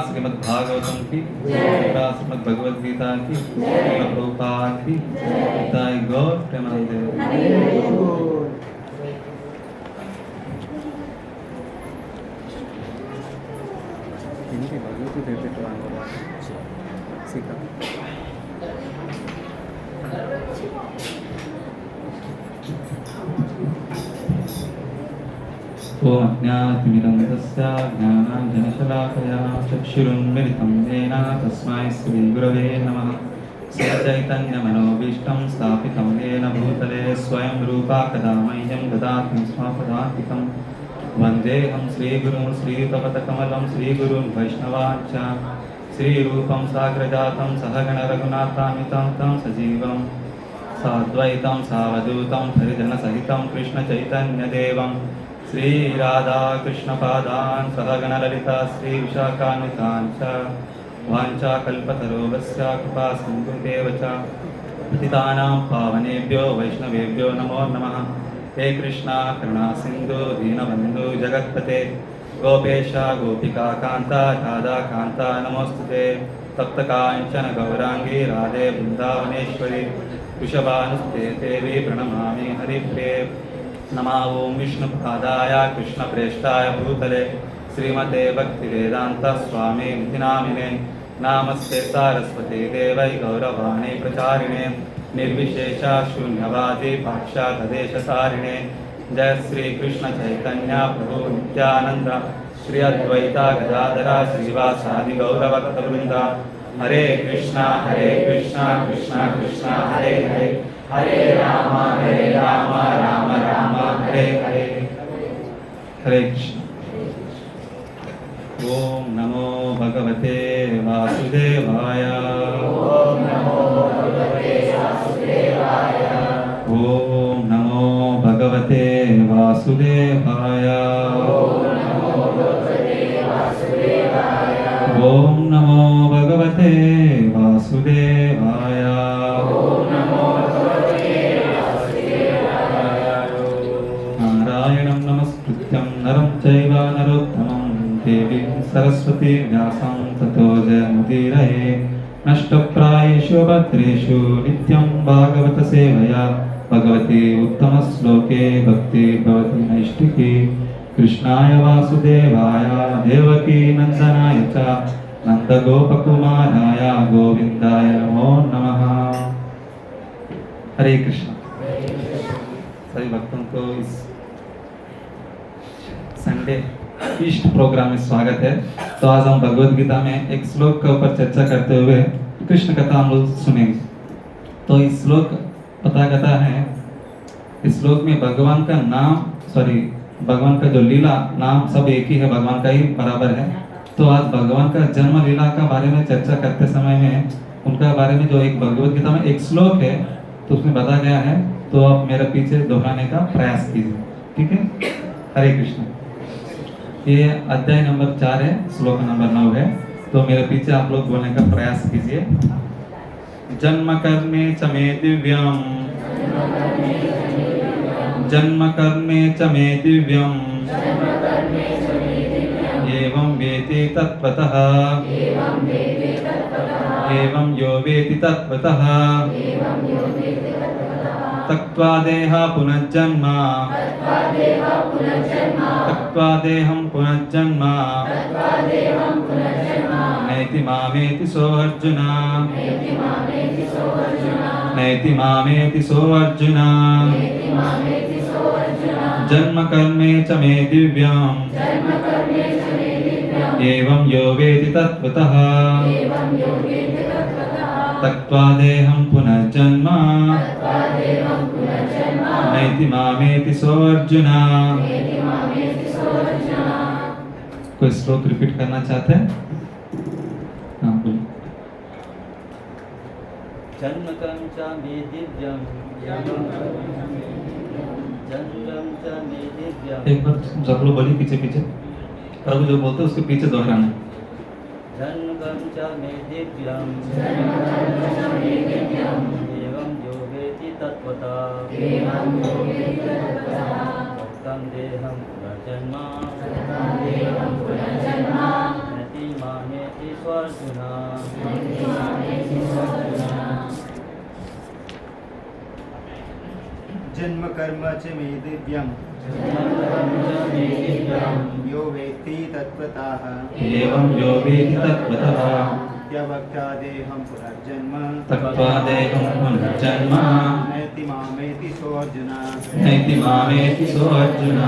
श्रीमद्भागवतम की, श्रीमद्भगवद गीता की, प्रभुपाद की, ताई गौर प्रेमानंदे। इनकी भगवती देते तो सीखा। ओम अज्ञातमिदन्तस्य ज्ञानाञ्जनशलाकया चक्षुरुन्मिलितं येन तस्मै श्रीगुरवे नमः। श्रीचैतन्यमनोभीष्टं स्थापितं येन भूतले स्वयं रूपा कदा मह्यं ददाति स्वपदान्तिकं। वन्देऽहं श्रीगुरुं श्रीयुतपदकमलं श्रीगुरुं वैष्णवाञ्च श्रीरूपं साग्रजातं सहगणरघुनाथान्वितं तं सजीवं साद्वैतं सावधूतं हरिजनसहितं कृष्णचैतन्यदेवं श्री राधा कृष्ण पादान् सहगणललिता श्री विशाखान्वितान् च वाञ्छाकल्पतरुभ्यश्च कृपा सिन्धुभ्येव च पतितानां पावनेभ्यो वैष्णवेभ्यो नमो नमः। हे कृष्णा करुणा सिन्धु दीनबन्धु जगत्पते गोपेश गोपिका कान्ता राधा कान्ता नमोस्तुते। तप्तकाञ्चन गौरांगी राधे वृन्दावनेश्वरी वृषभानुस्ते देवी प्रणमामि हरिप्रिये। नमः ओं विष्णुपादाय कृष्णप्रेष्ठाय भूतले श्रीमते भक्तिवेदांत स्वामी नामिने। नामस्ते सारस्वती देवै गौरवाणी प्रचारिणे निर्विशेष शून्यवादी पाश्चात्यदेशतारिणे। जय श्री कृष्ण चैतन्य प्रभु नित्यानंद श्री अद्वैता गदाधर श्रीवासादि गौरभक्तवृंद। हरे कृष्णा कृष्णा कृष्णा हरे हरे हरे राम राम राम हरे हरे। हरे कृष्ण। ओम नमो भगवते वासुदेवाय। ओम नमो भगवते वासुदेवाय। ओम नमो भगवते वासुदेवाय। ओम नमो भगवते वासुदेवाय। नारायणं नमस्कृत्यं नरं चैव नरोत्तमं देवीं सरस्वती व्यासं ततो जयमुदीरये। नष्टप्रायेषु भद्रेषु नित्यं भागवत सेवया भगवती उत्तमश्लोके भक्ति भवति नैष्टिकी। कृष्णाय वासुदेवाय देवकी नंदनाय च नंदगोपकुमाराय गोविंदाय नमो नमः। हरे कृष्ण। सभी भक्तों को इस संडे ईस्ट प्रोग्राम में स्वागत है। तो आज हम भगवद गीता में एक श्लोक के ऊपर चर्चा करते हुए कृष्ण कथा हम लोग सुनेंगे। तो इस श्लोक पता कथा है, इस श्लोक में भगवान का नाम भगवान का जो लीला नाम सब एक ही है, भगवान का ही बराबर है। तो आज भगवान का जन्म लीला का बारे में चर्चा करते समय में उनका बारे में जो एक भगवद गीता में एक श्लोक है तो उसमें बताया गया है, तो आप मेरे पीछे दोहराने का प्रयास कीजिए, ठीक है। हरे कृष्ण। ये अध्याय नंबर 4 है, श्लोक नंबर 9 है। तो मेरे पीछे आप लोग बोलने का प्रयास कीजिए। जन्म कर्मे च मे दिव्यम, जन्म कर्मे च मे दिव्यम, एवं वेति तत्त्वतः, एवं यो वेति तत्त्वतः, तक्त्वा देह पुनर्जन्म, तक्त्वा देहं पुनर्जन्म, नैति मामेति सो अर्जुन, नैति मामेति सो अर्जुन। जन्म कर्मे च मे दिव्यम्, एवं यो वेति तत्त्वतः, तक्त्वा देहं पुनर्जन्म, नैति मामेति सो अर्जुन। कोई श्लोक रिपीट करना चाहते हैं? हाँ बोलिए। जन्म कर्म च मे दिव्यम्, जन्म च मे दिव्यम्। एक बार सब लोग बोलिए पीछे पीछे, प्रभु जो बोलते हैं उसके पीछे दोहराना। जन्म कर्म च मे दिव्यम्, एवं यो वेति तत्त्वतः, तक्तं देहं पुनर्जन्म, नैति मामेति सो अर्जुन। जन्म कर्म च मे दिव्यम्, यो वेत्ति तत्त्वतः, एवं यो वेति तत्त्वतः, त्यक्त्वा देहं पुनर्जन्म, तक्त्वा देहं पुनर्जन्म, नैति मामेति सो अर्जुन। नैति मामेति सो अर्जुन।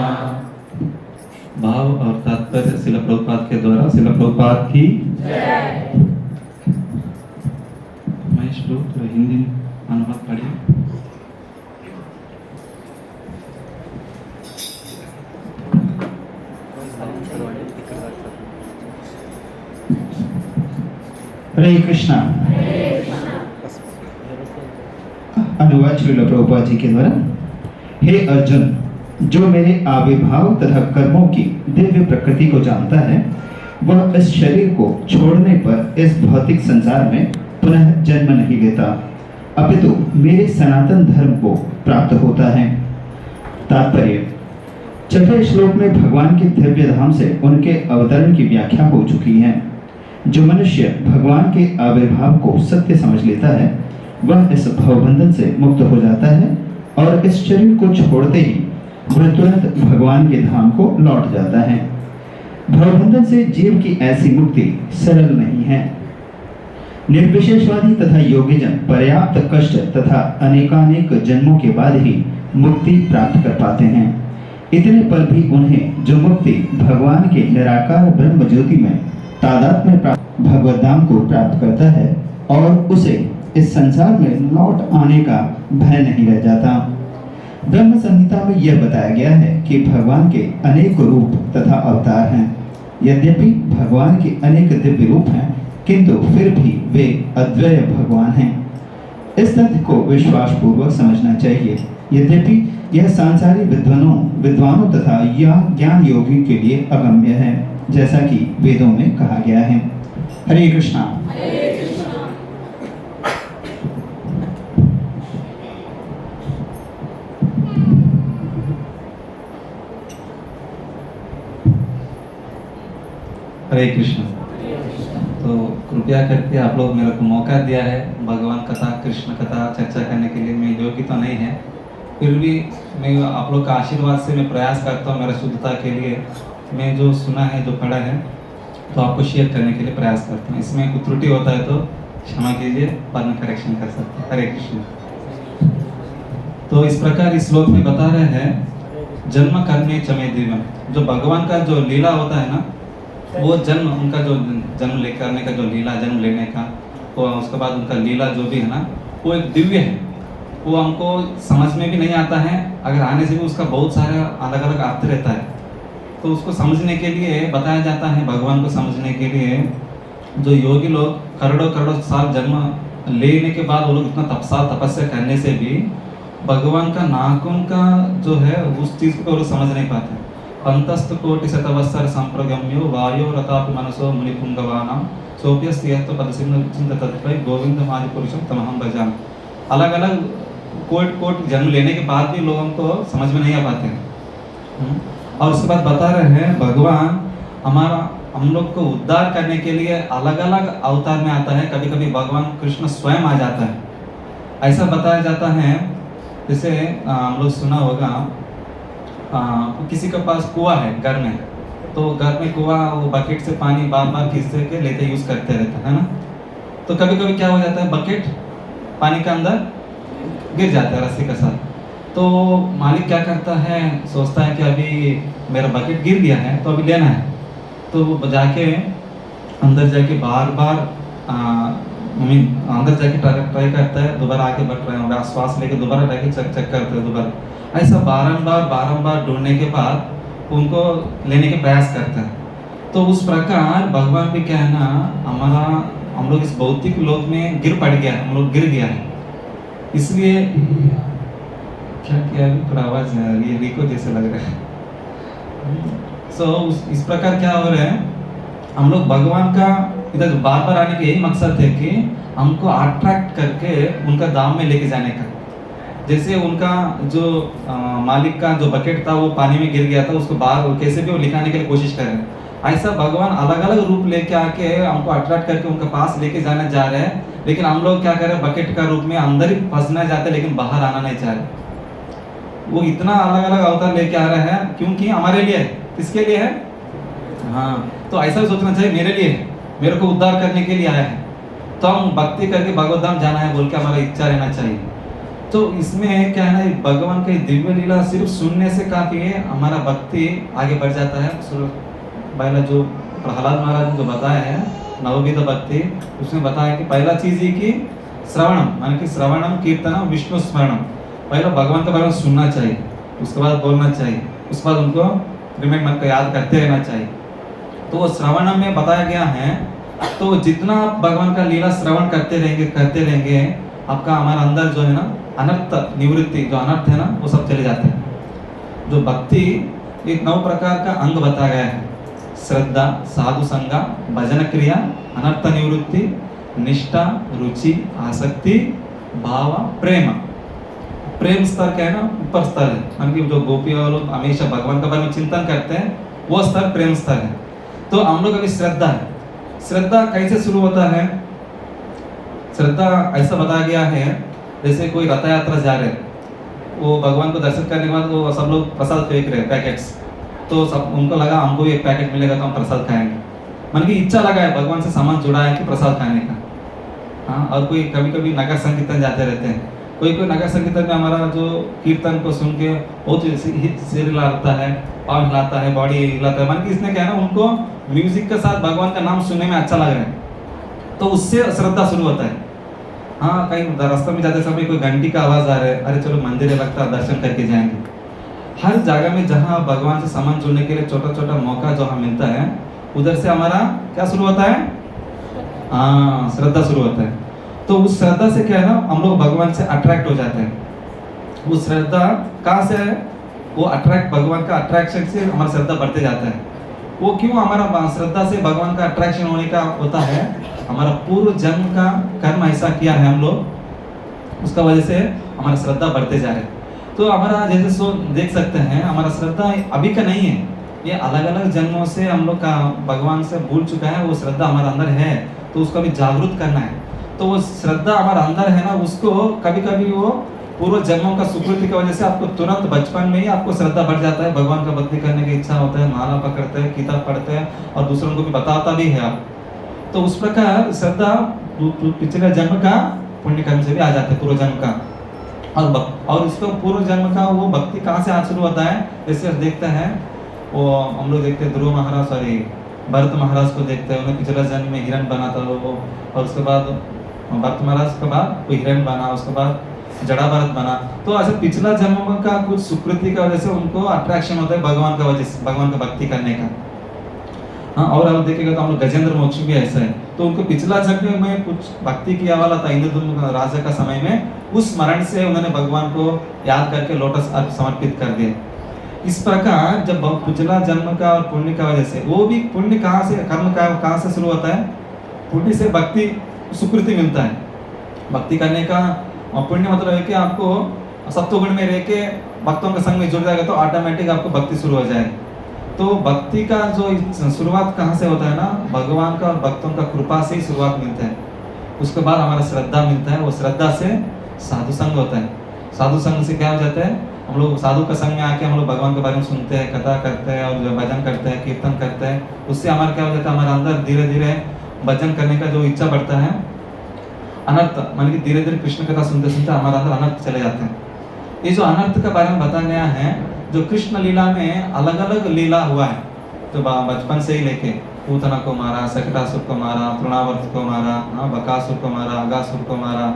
भाव और तात्पर्य शिला प्रभुपाद के द्वारा। शिला प्रभुपाद की जय। महेश तो हिंदी अनुवाद पढ़िए। हरे कृष्णा। अनुवाद श्रील प्रभुपाद जी के द्वारा। हे अर्जुन, जो मेरे आविर्भाव तथा कर्मों की दिव्य प्रकृति को जानता है, वह इस शरीर को छोड़ने पर इस भौतिक संसार में पुनः जन्म नहीं लेता, अपितु मेरे सनातन धर्म को प्राप्त होता है। तात्पर्य: छठे श्लोक में भगवान के दिव्य धाम से उनके अवतरण की व्याख्या हो चुकी है। जो मनुष्य भगवान के आविर्भाव को सत्य समझ लेता है, वह इस भवबंधन से मुक्त हो जाता है और इस शरीर को छोड़ते ही वह तुरंत भगवान के धाम को लौट जाता है। भवबंधन से जीव की ऐसी मुक्ति सरल नहीं है। निर्विशेषवादी तथा योगीजन पर्याप्त कष्ट तथा अनेकानेक जन्मों के बाद ही मुक्ति प्राप्त कर पाते हैं। इतने पर भी उन्हें जो मुक्ति भगवान के निराकार ब्रह्म ज्योति में तादात्म्य प्राप्त भगवत धाम को प्राप्त करता है और उसे इस संसार में लौट आने का भय नहीं रह जाता। ब्रह्म संहिता में यह बताया गया है कि भगवान के अनेक रूप तथा अवतार हैं। यद्यपि भगवान के अनेक दिव्य रूप हैं, किंतु फिर भी वे अद्वय भगवान हैं। इस तथ्य को विश्वास पूर्वक समझना चाहिए। यद्यपि यह सांसारिक विद्वानों तथा ज्ञान योगियों के लिए अगम्य है, जैसा कि वेदों में कहा गया है। हरे कृष्णा। हरे कृष्ण। तो कृपया करके आप लोग मेरे को मौका दिया है भगवान कथा, कृष्ण कथा चर्चा करने के लिए। मैं योग्य तो नहीं है, फिर भी मैं आप लोग का आशीर्वाद से मैं प्रयास करता हूँ मेरा शुद्धता के लिए। मैं जो सुना है, जो पढ़ा है, तो आपको शेयर करने के लिए प्रयास करता हूँ। इसमें कुछ त्रुटि होता है तो क्षमा कीजिए, बाद में करेक्शन कर सकते हैं। हरे कृष्ण। तो इस प्रकार इस श्लोक में बता रहे हैं जन्म कर्मे च मे दिव्यम्। जो भगवान का जो लीला होता है ना, वो जन्म, उनका जो जन्म लेकर आने का जो लीला, जन्म लेने का, तो उसके बाद उनका लीला जो भी है ना, वो एक दिव्य है। वो हमको समझ में भी नहीं आता है, अगर आने से भी उसका बहुत सारा अलग अलग अर्थ रहता है। तो उसको समझने के लिए बताया जाता है, भगवान को समझने के लिए जो योगी लोग करोड़ों करोड़ों साल जन्म लेने के बाद वो लोग इतना तपस्या करने से भी भगवान का नाखून का जो है उस चीज़ को वो लोग समझ नहीं पाते। पंतस्तु कोटि शतवत्सर संप्रगम्यो वायो रतापि मनसो मुनिपुंगवानां सोप्यस्तीयत्व पदचिन्त तत्वै गोविंदमादि पुरुषं तमहं भजामि। अलग अलग कोट कोट जन्म लेने के बाद भी लोगों को समझ में नहीं आ पाते हैं। और उसके बाद बता रहे हैं भगवान हमारा हम लोग को उद्धार करने के लिए अलग अलग अवतार में आता है। कभी कभी भगवान कृष्ण स्वयं आ जाता है। ऐसा बताया जाता है जैसे हम लोग सुना होगा किसी के पास कुआं है घर में, तो घर में कुआं वो बकेट से पानी बार बार खींच के लेते यूज करते रहते है ना। तो कभी कभी क्या हो जाता है बकेट पानी के अंदर गिर जाता है रस्सी के साथ। तो मालिक क्या करता है, सोचता है कि अभी मेरा बकेट गिर गया है तो अभी लेना है। तो वो जाके अंदर जाके बार बार अंदर जाके ट्राई करता है, दोबारा आके बढ़ रहे हैं, श्वास लेके दोबारा जाके चेक करते हैं दोबारा। ऐसा बारंबार ढूंढने के बाद उनको लेने के प्रयास करते हैं। तो उस प्रकार भगवान भी क्या है ना, हमारा हम लोग इस भौतिक लोक में गिर पड़ गया, हम लोग गिर गया है। इसलिए क्या किया अभी थोड़ा आवाज ये रिको जैसे लग रहा है। इस प्रकार क्या हो रहा है, हम लोग भगवान का इधर बार बार आने का यही मकसद है कि हमको अट्रैक्ट करके उनका धाम में लेके जाने का। जैसे उनका जो मालिक का जो बकेट था वो पानी में गिर गया था, उसको बाहर कैसे भी वो निकालने के लिए कोशिश कर रहे हैं। ऐसा भगवान अलग अलग रूप लेके आके हमको अट्रैक्ट करके उनके पास लेके जाना जा रहे हैं। लेकिन हम लोग क्या कर रहे हैं, बकेट का रूप में अंदर ही फंसना चाहते हैं लेकिन बाहर आना नहीं चाह रहे। वो इतना अलग अलग अवतार लेके आ रहा है क्योंकि हमारे लिए, किसके लिए है? हाँ, तो ऐसा सोचना चाहिए मेरे लिए, मेरे को उद्धार करने के लिए आया है, तो हम भक्ति करके भगवत धाम जाना है बोल के हमारा इच्छा रहना चाहिए। तो इसमें क्या है ना, भगवान की दिव्य लीला सिर्फ सुनने से काफी है, हमारा भक्ति आगे बढ़ जाता है। पहला जो प्रहलाद महाराज ने जो बताया है नवविध भक्ति, उसमें बताया कि पहला चीज ही कि श्रवणम, माने कि श्रवणम कीर्तनम विष्णु स्मरणम। पहला भगवान के बारे में सुनना चाहिए, उसके बाद बोलना चाहिए, उसके बाद उनको रिमाइंड मन को याद करते रहना चाहिए। तो वो श्रवणम में बताया गया है। तो जितना आप भगवान का लीला श्रवण करते रहेंगे आपका हमारा अंदर जो है ना अनर्थ निवृत्ति, जो अनर्थ है ना वो सब चले जाते हैं। जो भक्ति एक 9 प्रकार का अंग बताया गया है, श्रद्धा, साधु संगा, भजन क्रिया, अनर्थ निवृत्ति, निष्ठा, रुचि, आसक्ति, भाव, प्रेम। प्रेम स्तर क्या है ना, ऊपर स्तर है, मान कि जो गोपी लोग हमेशा भगवान के बारे में चिंतन करते हैं वो स्तर प्रेम स्तर है। तो हम लोग अभी श्रद्धा है। श्रद्धा कैसे शुरू होता है? श्रद्धा ऐसा बताया गया है जैसे कोई रथ यात्रा जा रहे हैं, वो भगवान को दर्शन करने के बाद वो सब लोग प्रसाद फेंक रहे हैं पैकेट्स, तो सब उनको लगा हमको भी एक पैकेट मिलेगा तो हम प्रसाद खाएंगे। मन की इच्छा लगा है, भगवान से सामान जुड़ा है कि प्रसाद खाने का। हाँ, और कोई कभी कभी नगर संकीर्तन जाते रहते हैं, कोई नगर संकीर्तन में हमारा जो कीर्तन को सुन के बहुत सिर हिलाता है, पाँव हिलाता है, बॉडी हिलाता है। मन की इसने क्या है ना, उनको म्यूजिक के साथ भगवान का नाम सुनने में अच्छा लग रहा है, तो उससे श्रद्धा शुरू होता है। हाँ, कहीं रास्ते में जाते समय कोई घंटी का आवाज आ रहा है, अरे चलो मंदिर है लगता है, दर्शन करके जाएंगे। हर जगह में जहाँ भगवान से सामान जुड़ने के लिए छोटा छोटा मौका जो हमें मिलता है, उधर से हमारा क्या शुरू होता है? हाँ, श्रद्धा शुरू होता है। तो उस श्रद्धा से क्या है ना, हम लोग भगवान से अट्रैक्ट हो जाते हैं। वो श्रद्धा कहाँ से है? वो अट्रैक्ट, भगवान का अट्रैक्शन से हमारा श्रद्धा बढ़ते जाता है। वो क्यों हमारा श्रद्धा से भगवान का अट्रैक्शन होने का होता है? हमारा पूर्व जन्म का कर्म ऐसा किया है हम लोग, उसका वजह से हमारा श्रद्धा बढ़ते जा रहे हैं। तो हमारा जैसे देख सकते हैं, हमारा श्रद्धा अभी का नहीं है, ये अलग अलग जन्मों से हम लोग का भगवान से भूल चुका है। वो श्रद्धा हमारे अंदर है, तो उसको अभी जागरूक करना है। तो वो श्रद्धा हमारे अंदर है ना, उसको कभी कभी वो पूर्व जन्मों का सुकृति की वजह से आपको तुरंत बचपन में ही आपको श्रद्धा बढ़ जाता है, भगवान का भक्ति करने की इच्छा होता है, माला पकड़ते हैं, किताब पढ़ते हैं और दूसरों को भी बताता भी है आप। तो उस प्रकार श्रद्धा पिछले जन्म का पुण्य कर्म से भी आ जाता है, पूर्व जन्म का। और इसको पूर्व जन्म का वो भक्ति कहाँ से शुरू होता है? जैसे देखते हैं, वो हम लोग देखते हैं ध्रुव महाराज, सॉरी भरत महाराज को देखते हैं, उन्हें पिछले जन्म में हिरण बना था वो, और उसके बाद भरत महाराज के बाद कोई हिरण बना, उसके बाद जड़ा भरत बना। तो ऐसे पिछला जन्म का कुछ सुकृति की वजह से उनको अट्रैक्शन होता है भगवान का वजह से, भगवान का भक्ति करने का। हाँ, और आप देखेगा तो हम लोग गजेंद्र मोक्ष भी ऐसा है। तो उनको पिछला जन्म में कुछ भक्ति किया वाला था इंद्रदुम्न राजा का समय में, उस स्मरण से उन्होंने भगवान को याद करके लोटस अर्घ समर्पित कर दिए। इस प्रकार जब पिछला जन्म का और पुण्य का वजह से, वो भी पुण्य कहाँ से, कर्म का कहाँ से शुरू होता है? पुण्य से भक्ति सुकृति मिलता है। भक्ति करने का पुण्य मतलब है कि आपको सत्वगुण में रह के भक्तों के संग में जुड़ जाएगा तो ऑटोमेटिक आपको भक्ति शुरू हो जाएगी। तो भक्ति का जो शुरुआत कहाँ से होता है ना, भगवान का और भक्तों का कृपा से ही शुरुआत मिलता है। उसके बाद हमारा श्रद्धा मिलता है, वो श्रद्धा से साधु संग होता है। साधु संग से क्या हो जाता है, हम लोग साधु का संग में आके हम लोग भगवान के बारे में सुनते हैं, कथा करते हैं और भजन करते हैं, कीर्तन करते हैं। उससे हमारा क्या हो जाता है, हमारे अंदर धीरे धीरे भजन करने का जो इच्छा बढ़ता है, अनर्थ मान कि धीरे धीरे कृष्ण कथा सुनते सुनते हमारे अंदर अनर्थ चले जाते हैं। ये जो अनर्थ के बारे में बताया गया है, जो कृष्ण लीला में अलग अलग लीला हुआ है, तो बचपन से ही लेके पूतना को मारा, सकटासुर को मारा, तृणावर्त को मारा, बकासुर को मारा, अगासुर को मारा,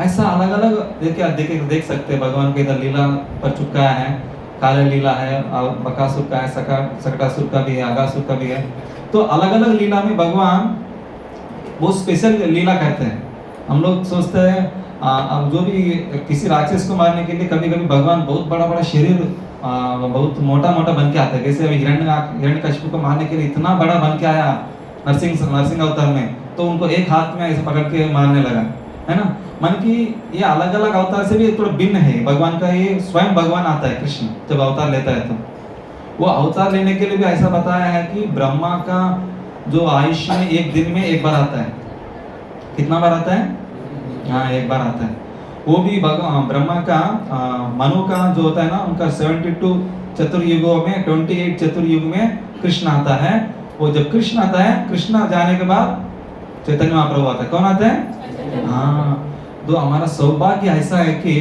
ऐसा अलग अलग देख सकते हैं। भगवान के इधर लीला पर चुका है, काले लीला है, बकासुर का है, सकटासुर का भी है, अगासुर का भी है। तो अलग अलग लीला में भगवान बहुत स्पेशल लीला करते हैं। हम लोग सोचते हैं अब जो भी किसी राक्षस को मारने के लिए कभी कभी भगवान बहुत बड़ा बड़ा शरीर बहुत मोटा मोटा बन के आता है। जैसे अभी हिरण्यकशिपु को मारने के लिए इतना बड़ा बन के आया नरसिंह अवतार में, तो उनको एक हाथ में ऐसे पकड़ के मारने लगा, है ना। मन की ये अलग अलग अवतार से भी थोड़ा भिन्न है। भगवान का ये स्वयं भगवान आता है कृष्ण जब अवतार लेता है, तो वो अवतार लेने के लिए भी ऐसा बताया है कि ब्रह्मा का जो आयुष्य में एक दिन में एक बार आता है। कितना बार आता है? हाँ, एक बार आता है। वो भी ब्रह्मा का मनु का जो होता है ना, उनका 72 चतुर्युगों में 28 चतुर्युग में कृष्ण आता है। वो जब कृष्ण आता है, कृष्ण जाने के बाद चैतन्य महाप्रभु आता है। कौन आता है? हाँ, तो हमारा सौभाग्य ऐसा है कि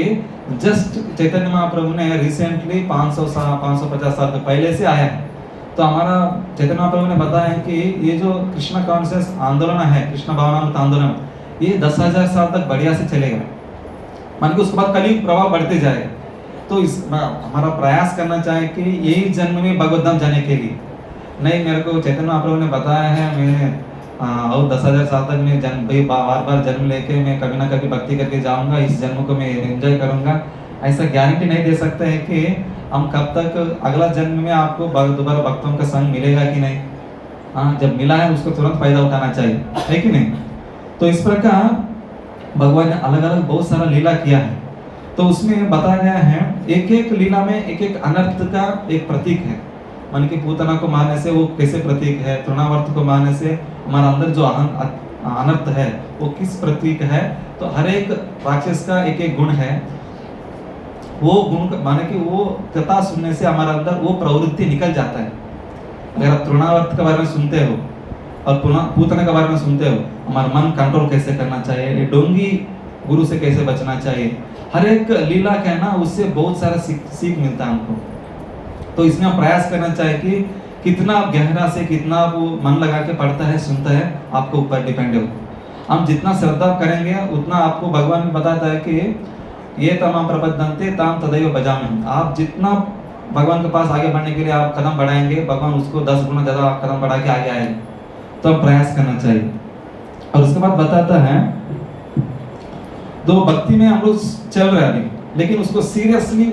जस्ट चैतन्य महाप्रभु ने रिसेंटली 550 साल तो पहले से आया है। तो हमारा चैतन्य महाप्रभु ने बताया है कि ये जो कृष्ण कॉन्शियस आंदोलन है, कृष्ण भावनामृत आंदोलन, ये 10,000 साल तक बढ़िया से चलेगा। मान के उसके बाद कलयुग प्रभाव बढ़ते जाएगा। तो इस हमारा प्रयास करना चाहिए कि यही जन्म में भगवत धाम जाने के लिए नहीं, मेरे को चैतन्य महाप्रभु ने बताया है मैं और 10,000 साल तक मैं जन्म बार बार जन्म लेके मैं कभी ना कभी भक्ति करके जाऊंगा, इस जन्म को मैं एंजॉय करूंगा। ऐसा गारंटी नहीं दे सकते हैं कि हम कब तक अगला जन्म में आपको दोबारा भक्तों का संग मिलेगा कि नहीं। हाँ, जब मिला है उसको तुरंत फायदा उठाना चाहिए, है कि नहीं। तो इस प्रकार भगवान ने अलग अलग बहुत सारा लीला किया है। तो उसमें बताया गया है एक एक लीला में एक एक अनर्थ का एक प्रतीक है। मन की पूतना को मारने से वो कैसे प्रतीक है, तृणावर्त को मारने से हमारा अंदर जो अनर्थ है वो किस प्रतीक है। तो हर एक राक्षस का एक एक गुण है। वो गुण माने कि वो कथा सुनने से हमारा अंदर वो प्रवृत्ति निकल जाता है। अगर आप तृणावर्त के बारे में सुनते हो और पूतना के बारे में सुनते हो, हमारा मन कंट्रोल कैसे करना चाहिए, डोंगी गुरु से कैसे बचना चाहिए, हर एक लीला का है ना, उससे बहुत सारा सीख मिलता है हमको। तो इसमें हम प्रयास करना चाहिए कि कितना गहरा से कितना वो मन लगा के पढ़ता है, सुनता है, आपको ऊपर डिपेंड हो। हम जितना श्रद्धा करेंगे उतना आपको भगवान बताता है कि ये तमाम प्रबद्धन्ते ताम तदैव भजामि। आप जितना भगवान के पास आगे बढ़ने के लिए आप कदम बढ़ाएंगे, भगवान उसको 10 गुना ज्यादा कदम बढ़ा के आगे आएंगे। तो प्रयास करना चाहिए। और उसके बाद बताता है दो भक्ति में हम लोग चल रहे हैं अभी, लेकिन उसको सीरियसली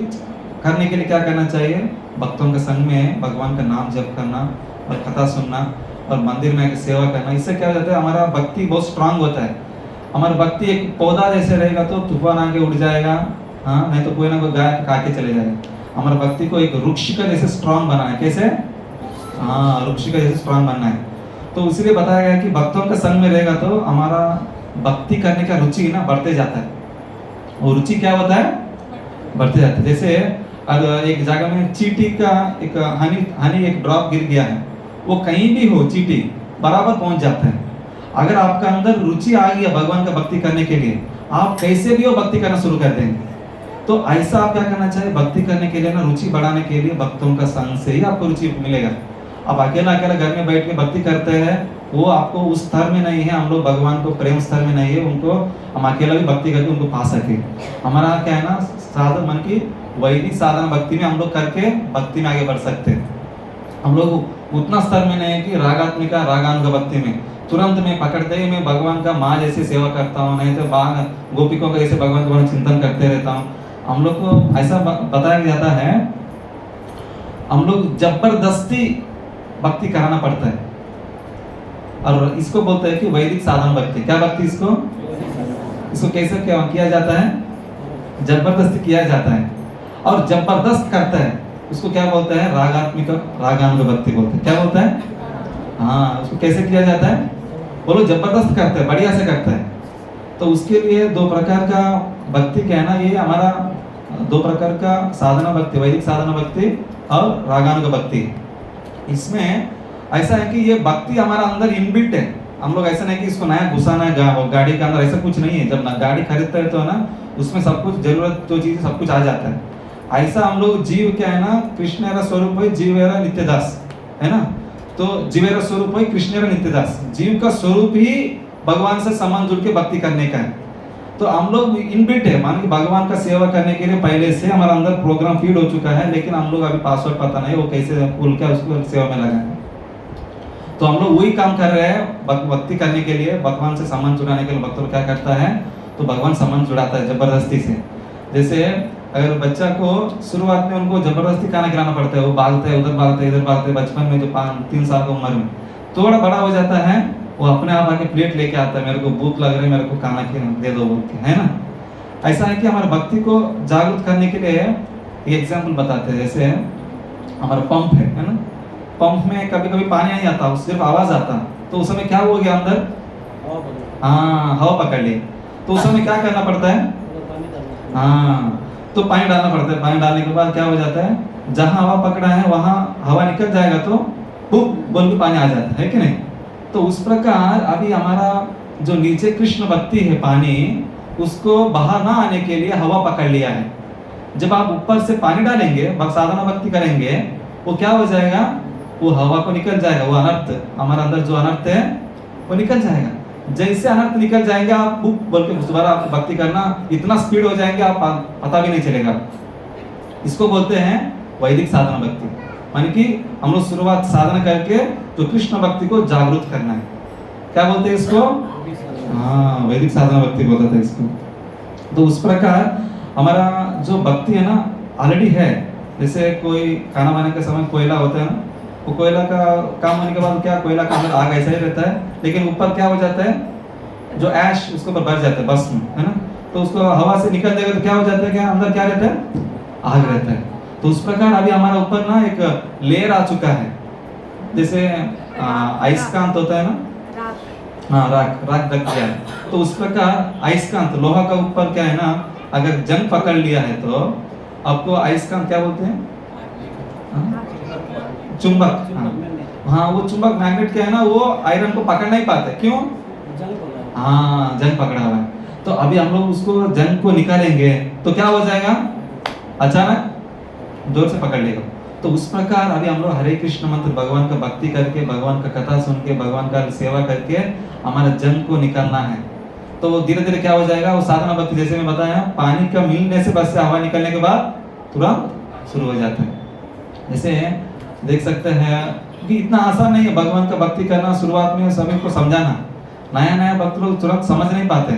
करने के लिए क्या करना चाहिए, भक्तों के संग में भगवान का नाम जप करना और कथा सुनना और मंदिर में सेवा करना। इससे क्या हो जाता है, हमारा भक्ति बहुत स्ट्रांग होता है। हमारा भक्ति एक पौधा जैसे रहेगा तो तूफान आके उड़ जाएगा, हाँ, नहीं तो कोई ना कोई गाय खा के चले जाएगा। हमारा भक्ति को एक वृक्ष का जैसे स्ट्रांग बनाना है। कैसे? हाँ, वृक्ष का जैसे स्ट्रांग बनना है। तो इसलिए बताया गया कि भक्तों के संग में रहेगा तो हमारा भक्ति करने का रुचि ना बढ़ते जाता है। वो रुचि क्या होता है, बढ़ते जाता है। जैसे एक जगह में चींटी का एक हनी एक ड्रॉप गिर गया है, वो कहीं भी हो चींटी बराबर पहुंच जाता है। अगर आपका अंदर रुचि आ गई भगवान का भक्ति करने के लिए, आप कैसे भी हो भक्ति करना शुरू कर देंगे। तो ऐसा आप क्या करना चाहिए, भक्ति करने के लिए ना, रुचि बढ़ाने के लिए भक्तों का संग से ही आपको रुचि मिलेगा। आप अकेला अकेला घर में बैठ के भक्ति करते हैं, वो आपको उस स्तर में नहीं है। हम लोग भगवान को प्रेम स्तर में नहीं है, उनको हम अकेला भी भक्ति करके उनको पा सके। हमारा क्या है ना, साधन मन की वैदिक साधना भक्ति में हम लोग करके भक्ति में आगे बढ़ सकते हैं। हम लोग उतना स्तर में नहीं है कि रागात्मिका रागानुग भक्ति में तुरंत में पकड़ते ही मैं भगवान का माँ जैसे सेवा करता हूँ, नहीं तो बाग गोपिकों का जैसे भगवान का चिंतन करते रहता हूँ। हम लोग को ऐसा बताया जाता है हम लोग जबरदस्ती भक्ति कराना पड़ता है, और इसको बोलते हैं कि वैदिक साधन भक्ति। क्या भक्ति इसको कैसे किया जाता है? जबरदस्ती किया जाता है, और जबरदस्त करता है उसको क्या बोलते हैं? रागानुग भक्ति बोलते हैं। क्या बोलते हैं? हाँ, उसको कैसे किया जाता है? वो लोग जबरदस्त करते हैं, बढ़िया से करते हैं। तो उसके लिए दो प्रकार का भक्ति कहना, ये हमारा दो प्रकार का साधना भक्ति, वैदिक साधना भक्ति और रागानुग भक्ति। इसमें ऐसा है कि ये भक्ति हमारा अंदर इनबिल्ट है। हम लोग ऐसा नहीं कि इसको नया घुसाना है गाड़ी के अंदर, ऐसा कुछ नहीं है। जब गाड़ी खरीदते हैं तो ना उसमें सब कुछ जरूरत जो चीज सब कुछ आ जाता है। ऐसा हम लोग जीव क्या है ना, कृष्णेरा स्वरूप है जीवेरा नित्यदास, है ना। तो जीवेरा स्वरूप है कृष्णेरा नित्यदास, जीव का स्वरूप ही भगवान से संबंध जुड़ के भक्ति करने का है। तो हम लोग इनबिल्ट है, मान के भगवान का सेवा करने के लिए पहले से हमारा अंदर प्रोग्राम फीड हो चुका है, लेकिन हम लोग अभी पासवर्ड पता नहीं वो कैसे खुल के उसको सेवा में लगाए। तो हम लोग वही काम कर रहे हैं भक्ति करने के लिए, भगवान से संबंध जुड़ाने के लिए। भक्त क्या करता है तो भगवान संबंध जुड़ाता है जबरदस्ती से। जैसे अगर बच्चा को शुरुआत में उनको जबरदस्ती खाना खिलाना पड़ता है, वो भागते हैं, उधर भागते हैं, इधर भागते हैं, बचपन में जो 3 साल की उम्र में। थोड़ा बड़ा हो जाता है, वो अपने आप आके प्लेट लेके आता है, मेरे को भूख लग रही है, मेरे को खाना दे दो बोल के, है ना। ऐसा है कि हमारे भक्ति को जागरूक करने के लिए ये एग्जाम्पल बताते हैं। जैसे हमारा पंप है ना, पंप में कभी कभी पानी नहीं आता, सिर्फ आवाज आता, तो उस समय क्या हो गया अंदर? हाँ, हवा पकड़ ली। तो उस समय क्या करना पड़ता है? हाँ, तो पानी डालना पड़ता है। पानी डालने के बाद क्या हो जाता है, जहां हवा पकड़ा है वहां हवा निकल जाएगा तो पुप बोल के पानी आ जाता है कि नहीं। तो उस प्रकार अभी हमारा जो नीचे कृष्ण भक्ति है पानी, उसको बाहर ना आने के लिए हवा पकड़ लिया है। जब आप ऊपर से पानी डालेंगे, साधना भक्ति करेंगे, वो क्या हो जाएगा? वो हवा को निकल जाएगा, वो अनर्थ, हमारा अंदर जो अनर्थ है वो निकल जाएगा। जैसे अनर्थ निकल जाएंगे, आप पुप बोल के दोबारा आप भक्ति करना इतना स्पीड हो जाएंगे, आप पता भी नहीं चलेगा। इसको बोलते हैं वैदिक साधना भक्ति। माने कि हम लोग शुरुआत साधना करके तो कृष्ण भक्ति को जागरूक करना है। क्या बोलते हैं इसको? हाँ, वैदिक साधना भक्ति बोलते हैं इसको। तो उस प्रकार हमारा जो भक्ति है ना ऑलरेडी है। जैसे कोई खाना बनाने के समय कोयला होता है ना, वो कोयला का काम होने के बाद क्या, कोयला का अंदर आग ऐसा ही रहता है, लेकिन ऊपर क्या हो जाता है, जो ऐश उसके ऊपर बढ़ जाता है भस्म, है ना। तो उसको हवा से निकल जाएगा तो क्या हो जाता है, क्या अंदर क्या रहता है? आग रहता है। तो उस प्रकार अभी हमारा ऊपर ना एक लेयर आ चुका है। जैसे अयस्कांत होता है ना, हाँ, राख ढक गया है। तो उस प्रकार अयस्कांत लोहा का ऊपर क्या है ना, अगर जंग पकड़ लिया है तो आपको अयस्कांत क्या बोलते हैं? चुंबक। हाँ, वो चुंबक मैग्नेट क्या है ना, वो आयरन को पकड़ नहीं पाते। क्यों? हाँ, जंग पकड़ा हुआ है। तो अभी हम लोग उसको जंग को निकालेंगे तो क्या हो जाएगा? अचानक जोर से पकड़ लेगा। तो उस प्रकार अभी हम लोग हरे कृष्ण मंत्र भगवान का भक्ति करके, भगवान का कथा सुन के, भगवान का सेवा करके हमारा जंग को निकालना है। तो वो धीरे धीरे क्या हो जाएगा, वो साधना भक्ति जैसे मैं बताया, पानी का मिलने से बस से हवा निकलने के बाद तुरंत शुरू हो जाता है। जैसे देख सकते हैं कि इतना आसान नहीं है भगवान का भक्ति करना। शुरुआत में सभी को समझाना, नया नया भक्त लोग तुरंत समझ नहीं पाते।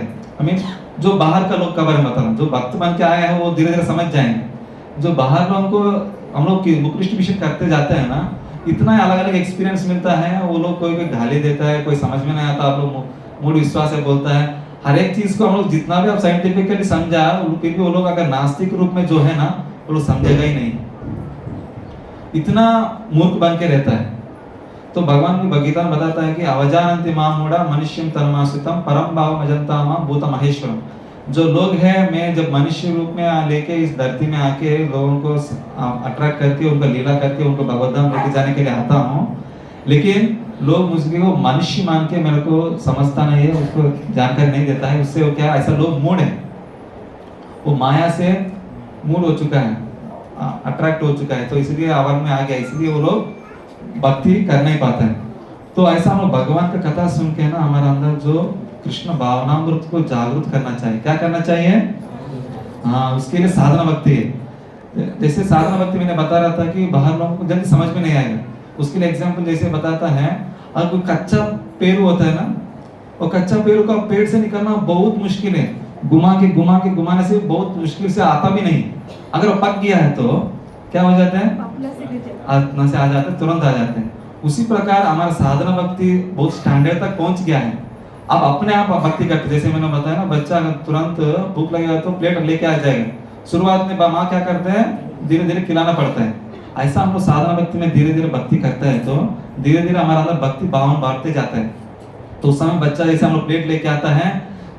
जो बाहर का लोग का बारे में बता रहा हूँ, जो भक्त बन के आए हैं वो धीरे धीरे समझ जाएंगे। जो बाहर लोगों को हम लोग बुक डिस्ट्रीब्यूशन करते जाते हैं ना, इतना अलग अलग एक्सपीरियंस मिलता है। वो लोग कोई गाली देता है, कोई समझ में नहीं आता, आप लोग मूड विश्वास है बोलता है। हर एक चीज को हम लोग जितना भी आप साइंटिफिकली समझा, फिर भी वो लोग अगर नास्तिक रूप में जो है ना, वो लोग समझेगा ही नहीं, इतना मूर्ख बन के रहता है। तो भगवान की गीता में बताता है कि अवजानन्ति मां मूढ़ा मनुष्यम तन्माश्रितम परम भाव मजंता मां भूत महेश्वरम। जो लोग हैं, मैं जब मनुष्य रूप में लेके इस धरती में आके लोगों को अट्रैक्ट करके, उनका लीला करके, उनको भगवत धाम लेके जाने के लिए आता हूँ, लेकिन लोग मुझे वो मनुष्य मान के मेरे को समझता नहीं है, उसको जानकारी नहीं देता है। उससे वो क्या, ऐसा लोग मूड है, वो माया से मूड हो चुका है, अट्रैक्ट हो चुका है, तो इसलिए आवाज में आ गया, इसलिए वो लोग भक्ति कर नहीं पाते हैं। तो ऐसा हम भगवान का कथा सुन के ना हमारे अंदर जो कृष्ण भावनामृत को जागरूक करना चाहिए। क्या करना चाहिए? हाँ, उसके लिए साधना भक्ति है। जैसे साधना भक्ति मैंने बता रहा था कि बाहर लोगों को जल्दी समझ में नहीं आएगा। उसके लिए एग्जाम्पल जैसे बताता है, अगर कोई कच्चा पेड़ होता है ना, और कच्चा पेड़ का पेड़ से निकलना बहुत मुश्किल है, घुमाने से बहुत मुश्किल से आता भी नहीं। अगर वो पक गया है तो क्या हो जाता है? आत्मा से आ जाते हैं, तुरंत आ जाते हैं। उसी प्रकार हमारा साधना भक्ति बहुत स्टैंडर्ड तक पहुंच गया है। अब अपने आप भक्ति करते, जैसे मैंने बताया ना, बच्चा अगर तुरंत भूख लगेगा तो प्लेट लेके आ जाएगा। शुरुआत में माँ क्या करते हैं, धीरे धीरे खिलाना पड़ता है। ऐसा हम लोग साधना भक्ति में धीरे धीरे भक्ति करते हैं तो धीरे धीरे हमारा अंदर भक्ति भाव बढ़ते जाता है। तो उस समय बच्चा जैसे हम लोग प्लेट लेके आता है,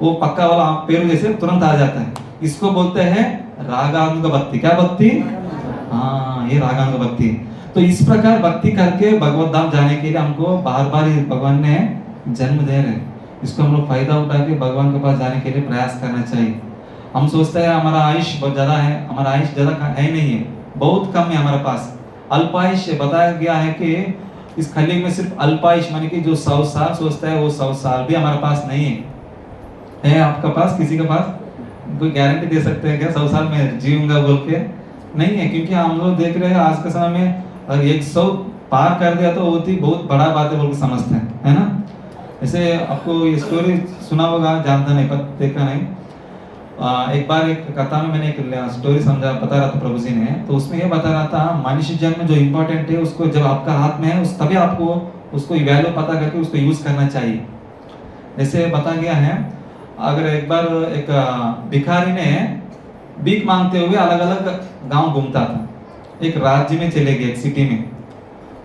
वो पक्का वाला पेड़ जैसे तुरंत आ जाता है। इसको बोलते हैं रागानुग भक्ति। क्या भक्ति? हाँ, ये रागानुग भक्ति। तो इस प्रकार भक्ति करके भगवत धाम जाने के लिए हमको बार बार भगवान ने जन्म दे रहे हैं। इसको हम लोग फायदा उठा के भगवान के पास जाने के लिए प्रयास करना चाहिए। हम सोचते हैं हमारा आयुष बहुत ज्यादा है, हमारा आयुष ज्यादा है नहीं है, बहुत कम है हमारे पास। अल्पायुष बताया गया है कि इस खली में सिर्फ अल्पायुष माने कि जो 100 साल सोचता है वो 100 साल भी हमारे पास नहीं है। है आपका पास, किसी के पास कोई गारंटी दे सकते हैं क्या 100 साल में जीऊंगा बोल के? नहीं है, क्योंकि हम लोग देख रहे हैं आज के समय में अगर 100 पार कर दिया तो बहुत बड़ा बात है बोल के समझते हैं, है ना। ऐसे आपको ये स्टोरी सुना होगा, जानता नहीं पर देखा नहीं। एक बार एक कथा में मैंने एक स्टोरी समझा, बता रहा था प्रभु जी ने, तो उसमें ये बता रहा था मनुष्य जन्म जो इम्पोर्टेंट है उसको जब आपका हाथ में है उस तभी आपको उसको वैल्यू पता करके उसको यूज करना चाहिए। जैसे बता गया है, अगर एक बार एक भिखारी ने भीख मांगते हुए अलग अलग गांव घूमता था, एक राज्य में चले गए, एक सिटी में।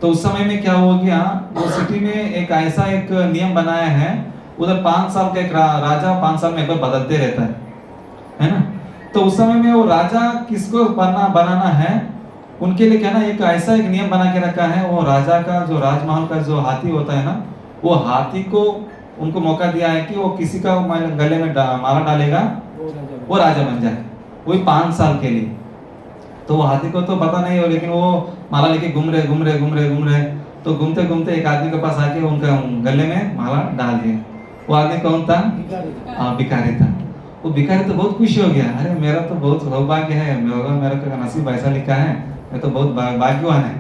तो उस समय में क्या हो गया, वो सिटी में एक ऐसा एक नियम बनाया है, उधर 5 साल का एक राजा 5 साल में एक बार बदलते रहता है ना। तो उस समय में वो राजा किसको बनाना है, उनके लिए क्या ना एक ऐसा एक नियम बना के रखा है। वो राजा का जो राजमहल का जो हाथी होता है ना, वो हाथी को उनको मौका दिया है कि वो किसी का गले में माला डालेगा वो राजा बन जाए, वही 5 साल के लिए। तो वो हाथी को तो पता नहीं हो, लेकिन वो माला लेके घूम रहे। तो घूमते घूमते एक आदमी के पास आके उनका गले में माला डाल दिया। वो आदमी कौन था? भिखारी था। वो भिखारी तो बहुत खुश हो गया, अरे मेरा तो बहुत सौभाग्य है, मेरा का नसीब ऐसा लिखा है, मैं तो बहुत भाग्यवान है।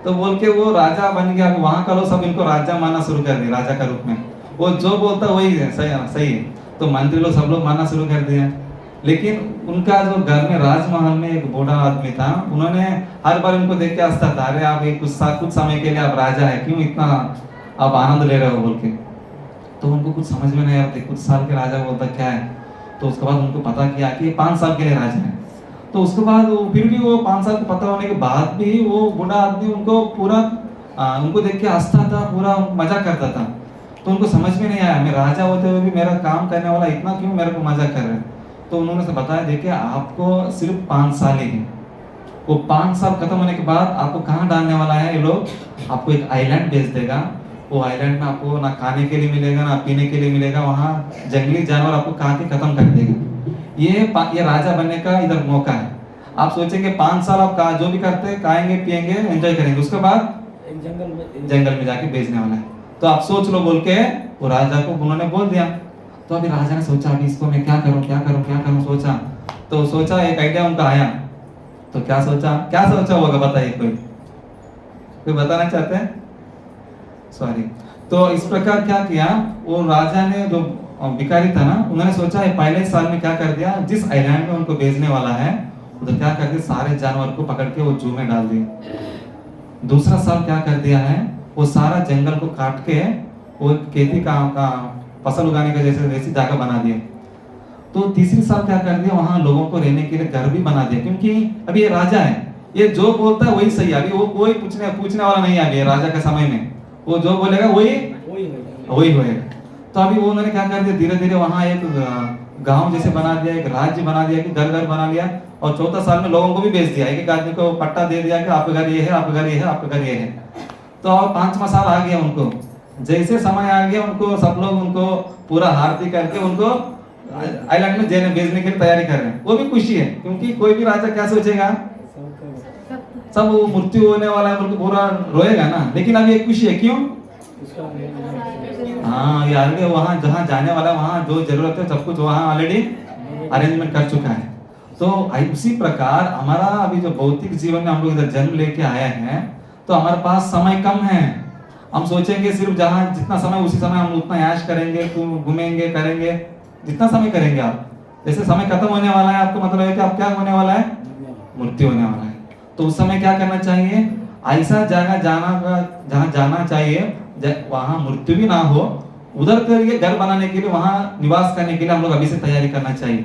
तो बोल के वो राजा बन गया। वहां का लोग सब इनको राजा मानना शुरू कर दिया, राजा का रूप में। वो जो बोलता वही है, सही है। तो मंत्री लोग सब लोग मानना शुरू कर दिया। लेकिन उनका जो घर में राजमहल में एक बूढ़ा आदमी था, उन्होंने हर बार उनको देख के हंसता था, अरे आप कुछ समय के लिए आप राजा है, क्यों इतना आप आनंद ले रहे हो बोल के। तो उनको कुछ समझ में नहीं आते, कुछ साल के राजा बोलता क्या है। तो उसके बाद उनको पता किया कि 5 साल के लिए राजा है। तो उसके बाद फिर भी वो 5 साल को पता होने के बाद भी वो बूढ़ा आदमी उनको पूरा उनको देख के हंसता था, पूरा मजाक करता था। तो उनको समझ में नहीं आया, मैं राजा होते हुए भी मेरा काम करने वाला इतना क्यों मेरे को मजाक कर रहे हैं। तो उन्होंने से बताया, देखिए आपको सिर्फ 5 साल ही है, वो 5 साल खत्म होने के बाद आपको कहाँ डालने वाला है, ये लोग आपको एक आइलैंड भेज देगा। वो आइलैंड में आपको ना खाने के लिए मिलेगा ना पीने के लिए मिलेगा, वहाँ जंगली जानवर आपको खा के खत्म कर देगा। ये राजा बनने का इधर मौका है। आप सोचेंगे 5 साल आप जो भी करते हैं खाएंगे पिएंगे एंजॉय करेंगे, उसके बाद जंगल में जाके बेचने वाला है। तो आप सोच लो बोल के वो राजा को उन्होंने बोल दिया। तो अभी राजा ने सोचा अभी इसको मैं क्या करूं सोचा। तो सोचा एक आइडिया उनका आया। तो क्या सोचा होगा बताइए, कोई बताना चाहते हैं? सॉरी। तो इस प्रकार क्या किया, वो राजा ने जो भिखारी था ना, उन्होंने सोचा पहले साल में क्या कर दिया, जिस आइलैंड में उनको भेजने वाला है उधर क्या कर दिया, सारे जानवर को पकड़ के वो जू में डाल दिए। दूसरा साल क्या कर दिया है, वो सारा जंगल को काट के वो खेती का फसल उगाने का जैसी जगह बना दिया। तो तीसरी साल क्या कर दिया, वहां लोगों को रहने के लिए घर भी बना दिया, क्योंकि अभी ये राजा है, ये जो बोलता है वही सही है। अभी वो कोई पूछने वाला नहीं है अभी राजा के समय में, वो जो बोलेगा वही होएगा। तो अभी वो उन्होंने क्या कर दिया, धीरे धीरे वहां एक गांव जैसे बना दिया, एक राज्य बना दिया, कि घर बना लिया। और चौथा साल में लोगों को भी भेज दिया, एक आदमी को पट्टा दे दिया कि आपका घर ये है, आपका घर ये है, आपका घर ये है। तो और 5वां साल आ गया, उनको जैसे समय आ गया, उनको सब लोग उनको पूरा आरती करके उनको आइलैंड में भेजने की तैयारी कर रहे हैं। वो भी खुशी है, क्योंकि कोई भी राजा क्या सोचेगा, सब वो मृत्यु होने वाला है उनको पूरा रोएगा ना। लेकिन अभी एक खुशी है, क्यों? हाँ, ये आगे वहां जहाँ जाने वाला, वहां जो जरूरत है सब कुछ वहां ऑलरेडी अरेंजमेंट कर चुका है। तो उसी प्रकार हमारा अभी जो भौतिक जीवन में हम लोग इधर जन्म लेके आए हैं, तो हमारे पास समय कम है। हम सोचेंगे सिर्फ जहाँ जितना समय उसी समय हम उतना ऐश करेंगे, घूमेंगे करेंगे, जितना समय करेंगे आप। जैसे समय खत्म होने वाला है, आपको मतलब है कि आप क्या होने वाला है, मृत्यु होने वाला है। तो उस समय क्या करना चाहिए, ऐसा जगह जहाँ जाना चाहिए वहां मृत्यु भी ना हो, उधर के लिए घर बनाने के लिए, वहां निवास करने के लिए हम लोग अभी से तैयारी करना चाहिए,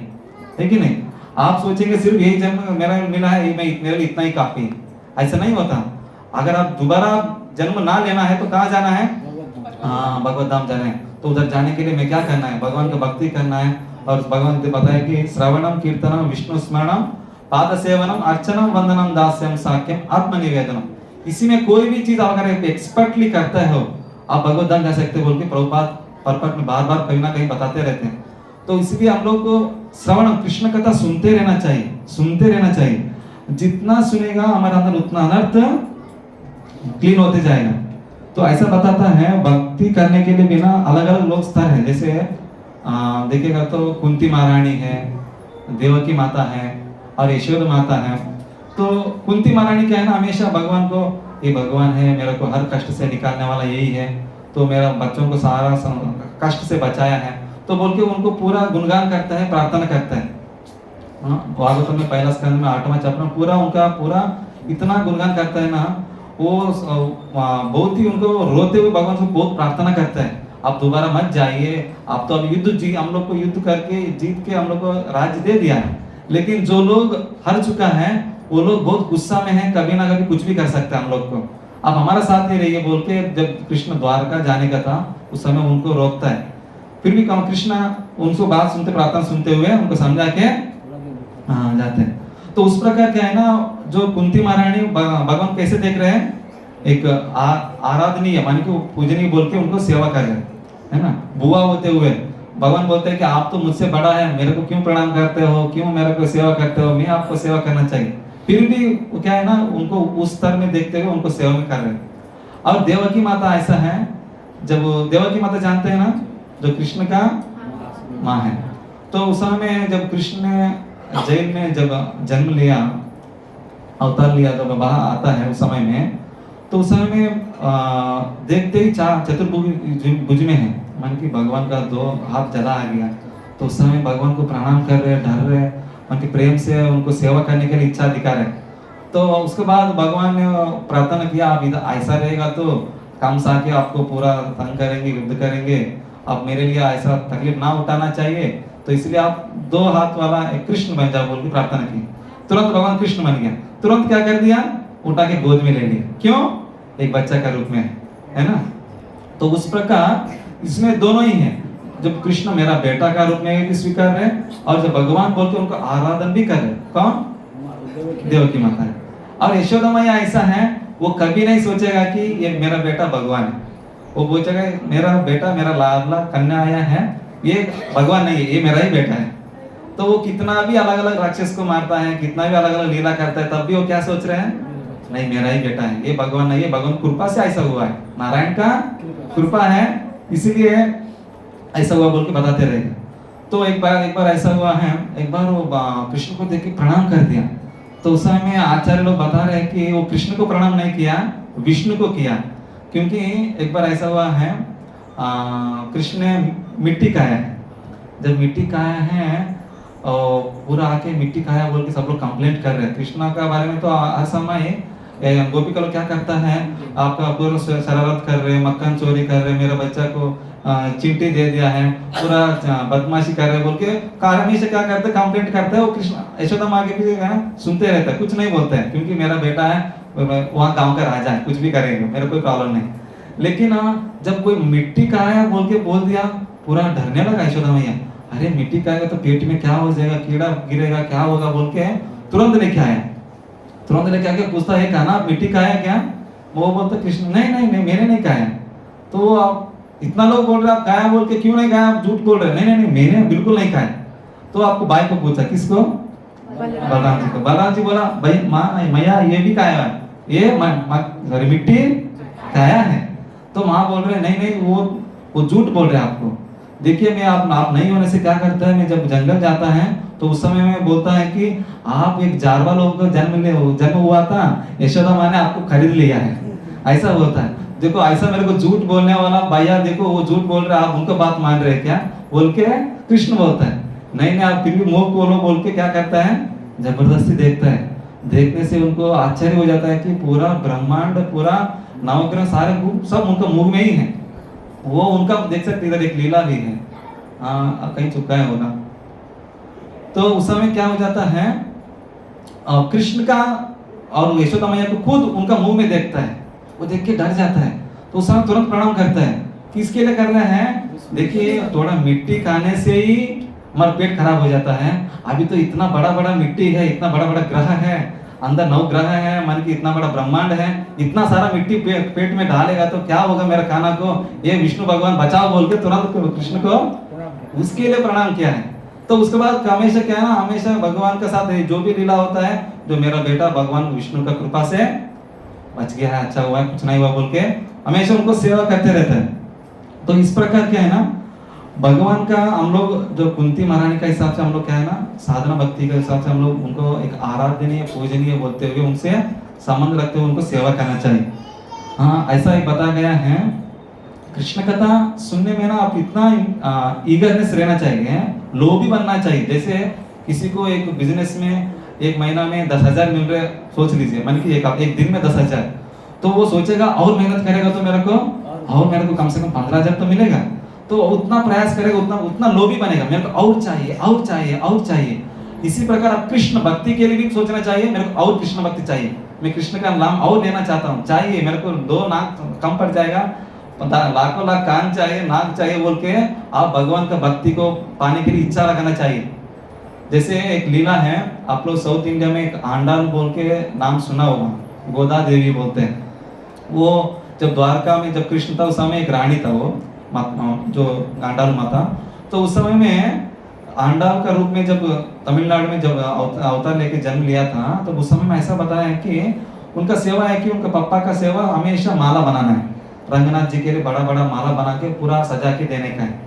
है कि नहीं? आप सोचेंगे सिर्फ यही जन्म मेरा मिला है, मेरे लिए इतना ही काफी है, ऐसा नहीं होता। अगर आप दोबारा जन्म ना लेना है तो कहाँ जाना है? हाँ, भगवत धाम जाना है। तो उधर जाने के लिए मैं क्या करना है? भगवान की भक्ति करना है। और भगवान ने बताया कि श्रवणम कीर्तनम विष्णु स्मरणम पाद सेवनम अर्चनम वंदनम दास्यम साक्यम आत्मनिवेदनम। इसी में कोई भी चीज अगर एक्सपर्टली करता है हो, आप भगवत धाम जा सकते बोल के प्रभुपाद पर्पट में बार बार कहीं ना कहीं बताते रहते हैं। तो इसलिए हम लोग को श्रवण कृष्ण कथा सुनते रहना चाहिए, सुनते रहना चाहिए। जितना सुनेगा हमारे अंदर उतना अनर्थ क्लीन होते जाएगा। तो ऐसा बताता है भक्ति करने के लिए बिना अलग अलग लोग स्तर है। जैसे देखिएगा तो कुंती महारानी है, देवकी माता है और यशोदा माता है। तो कुंती महारानी क्या है ना, हमेशा भगवान को, ये भगवान है मेरे को हर कष्ट से निकालने वाला यही है, तो मेरा बच्चों को सारा कष्ट से बचाया है, तो बोल के उनको पूरा गुणगान करता है, प्रार्थना करता है। भागवतम में पहला स्कंद में 8वां चैप्टर में पूरा उनका पूरा इतना गुणगान करता है ना, वो बहुत ही उनको रोते हुए भगवान से बहुत प्रार्थना करता है, आप दोबारा मत जाइए, आप तो अब युद्ध जी हम लोग को युद्ध करके जीत के हम लोग को राज्य दे दिया है, लेकिन जो लोग हार चुका है वो लोग बहुत गुस्सा में है, कभी ना कभी कुछ भी कर सकते हैं हम लोग को, आप हमारा साथ ही रहिए बोल के जब कृष्ण द्वारका जाने का था उस समय उनको रोकता है। फिर भी कृष्ण उनको बात सुनते, प्रार्थना सुनते हुए उनको समझा के जाते हैं। तो उस प्रकार क्या है ना, जो कुंती महारानी भगवान कैसे देख रहे हैं, एक आराधनीय मान के पूजनीय बोल के उनको सेवा कर रहे हैं, है ना। बुआ होते हुए भगवान बोलते हैं कि आप तो मुझसे बड़ा है, मेरे को क्यों प्रणाम करते हो, क्यों मेरे को सेवा करते हो, मैं आपको सेवा करना चाहिए। फिर भी क्या है ना, उनको उस स्तर में देखते हुए उनको सेवा में कर रहे हैं। और देवकी माता ऐसा है, जब देवकी माता जानते हैं ना, जो कृष्ण का माँ है, तो उस समय जब कृष्ण ने जेल में जब जन्म लिया, अवतार लिया, जब बाहर आता है उस समय में, तो उस समय में देखते ही चतुर्भुज में है, मान की भगवान का 2 हाथ जला आ गया। तो उस समय भगवान को प्रणाम कर रहे, डर रहे, मान की प्रेम से उनको सेवा करने के लिए इच्छा दिखा रहे। तो उसके बाद भगवान ने प्रार्थना किया, आप इधर ऐसा रहेगा तो काम सा के आपको पूरा तंग करेंगे, युद्ध करेंगे, आप मेरे लिए ऐसा तकलीफ ना उठाना चाहिए, तो इसलिए आप 2 हाथ वाला एक कृष्ण बन जाओ बोल के प्रार्थना की। तुरंत भगवान कृष्ण बन गया, तुरंत क्या कर दिया, उठा के गोद में ले लिया। क्यों? एक बच्चा का रूप में, है ना। तो उस प्रकार इसमें दोनों ही है, जब कृष्ण मेरा बेटा का रूप में स्वीकार है और जब भगवान बोल के उनको आराधन भी कर रहे। कौन? देवकी माता है। और यशोदा मैया ऐसा है, वो कभी नहीं सोचेगा कि ये मेरा बेटा भगवान है, वो बोलेगा मेरा बेटा, मेरा लाडला कन्या आया है, ये भगवान नहीं है, ये मेरा ही बेटा है। तो वो कितना भी अलग अलग राक्षस को मारता है, कितना भी अलग अलग लीला करता है, तब भी वो क्या सोच रहे हैं, नहीं मेरा ही बेटा है, ये भगवान नहीं है, भगवान कृपा से ऐसा हुआ है, नारायण का कृपा है, इसलिए ऐसा हुआ बोल के बताते रहेगा। तो एक बार ऐसा हुआ है, एक बार वो कृष्ण को देख के प्रणाम कर दिया। तो उस समय में आचार्य लोग बता रहे हैं कि वो कृष्ण को प्रणाम नहीं किया, विष्णु को किया। क्योंकि एक बार ऐसा हुआ है, कृष्ण ने मिट्टी खाया है, जब मिट्टी खाया है और पूरा आके मिट्टी खाया बोल के सब लोग कंप्लेंट कर रहे हैं कृष्णा का बारे में। तो हर समय गोपिका लोग क्या करता है, आपका पूरा शरारत कर रहे, मक्खन चोरी कर रहे, मेरा बच्चा को चींटी दे दिया है, पूरा बदमाशी कर रहे बोल के कारण से क्या करते, कंप्लेंट करते हैं। वो कृष्ण यशोदा माँ के भी सुनते रहते हैं, कुछ नहीं बोलते हैं, क्योंकि मेरा बेटा है, वहाँ गांव का राजा है, कुछ भी करेंगे, मेरा कोई प्रॉब्लम नहीं। लेकिन जब कोई मिट्टी खाया बोल के बोल दिया, पूरा डरने लगा यशोदा मैया, अरे मिट्टी खाएगा तो पेट में क्या हो जाएगा, कीड़ा गिरेगा, क्या होगा बोल के तुरंत लेके आया। तुरंत लेके आके पूछता है खाना मिट्टी खाया क्या? वो बोलता कृष्ण नहीं नहीं मैंने नहीं खाया। तो आप इतना लोग बोल रहे आप खाया बोल के क्यों नहीं खाया, आप झूठ बोल रहे। नहीं नहीं मैंने बिल्कुल नहीं खाया। तो आपको भाई को पूछा, किसको? बलराम जी को। बलराम जी बोला भाई माँ मैया ये भी खाया है, ये मिट्टी खाया है। तो माँ बोल रहे नहीं नहीं वो झूठ बोल रहे आपको। देखिए मैं आप नहीं होने से क्या करता है, मैं जब जंगल जाता है तो उस समय में बोलता है कि आप एक जारवा लोग का जन्म हुआ था, यशोदा माँ ने आपको खरीद लिया है, ऐसा बोलता है। देखो ऐसा मेरे को झूठ बोलने वाला भैया, देखो वो झूठ बोल रहे, आप उनको बात मान रहे क्या बोल के कृष्ण बोलता है। नहीं नहीं आप फिर भी मुंह खोलो बोल के क्या करता है, जबरदस्ती देखता है। देखने से उनको आश्चर्य हो जाता है कि पूरा ब्रह्मांड, पूरा नवग्रह सारे सब उनका मुंह में ही है। वो उनका देख सकते इधर एक लीला भी है। हाँ, अब कहीं चुका है होना। तो उस समय क्या हो जाता है, कृष्ण का और यशोदा मैया को खुद उनका मुंह में देखता है, वो देख के डर जाता है। तो उस समय तुरंत प्रणाम करता है। किसके लिए कर रहे हैं? देखिए, थोड़ा मिट्टी खाने से ही हमारा पेट खराब हो जाता है। अभी तो इतना बड़ा बड़ा मिट्टी है, इतना बड़ा बड़ा ग्रह है, अंदर 9 ग्रह है, मान की इतना बड़ा ब्रह्मांड है, इतना सारा मिट्टी पेट में डालेगा तो क्या होगा मेरा खाना को, ये विष्णु भगवान बचाओ बोल के तुरंत कृष्ण को उसके लिए प्रणाम किया है। तो उसके बाद हमेशा क्या है ना, हमेशा भगवान के साथ जो भी लीला होता है, जो मेरा बेटा भगवान विष्णु का कृपा से बच गया है, अच्छा हुआ है, कुछ नहीं हुआ बोल के हमेशा उनको सेवा करते रहते हैं। तो इस प्रकार क्या है ना, भगवान का हम लोग जो कुंती महारानी का हिसाब से हम लोग क्या है ना, साधना भक्ति के हिसाब से हम लोग उनको एक आराधनीय पूजनीय बोलते हुए उनसे संबंध रखते हुए उनको सेवा करना चाहिए। हाँ, ऐसा ही बताया गया है। कृष्ण कथा सुनने में ना आप इतना ईगरनेस रहना चाहिए, लोभी बनना चाहिए। जैसे किसी को एक बिजनेस में एक महीना में 10,000 मिल रहे, सोच लीजिए, मान कि एक दिन में 10,000, तो वो सोचेगा और मेहनत करेगा तो मेरे को कम से कम 15,000 तो मिलेगा। तो उतना प्रयास करेगा, उतना लोभी बनेगा, मेरे को और चाहिए और चाहिए और चाहिए। इसी प्रकार आप कृष्ण भक्ति के लिए भी सोचना चाहिए, मेरे को और कृष्ण भक्ति चाहिए, मैं कृष्ण का नाम और लेना चाहता हूँ, चाहिए मेरे को 2 नाक कम पड़ जाएगा, लाखों लाख कान चाहिए, नाक चाहिए बोल के आप भगवान का भक्ति को पाने के लिए इच्छा रखना चाहिए। जैसे एक लीला है, आप लोग साउथ इंडिया में एक आंडाल बोल के नाम सुना होगा, गोदा देवी बोलते हैं। वो जब द्वारका में जब कृष्ण था उस समय एक रानी था, वो जो आंडाल माता। तो उस समय में आंडाल का रूप में जब तमिलनाडु में जब अवतार लेके जन्म लिया था, तो उस समय में ऐसा बताया है कि उनका सेवा है कि उनका पापा का सेवा हमेशा माला बनाना है, रंगनाथ जी के लिए बड़ा बड़ा माला बना के पूरा सजा के देने का है।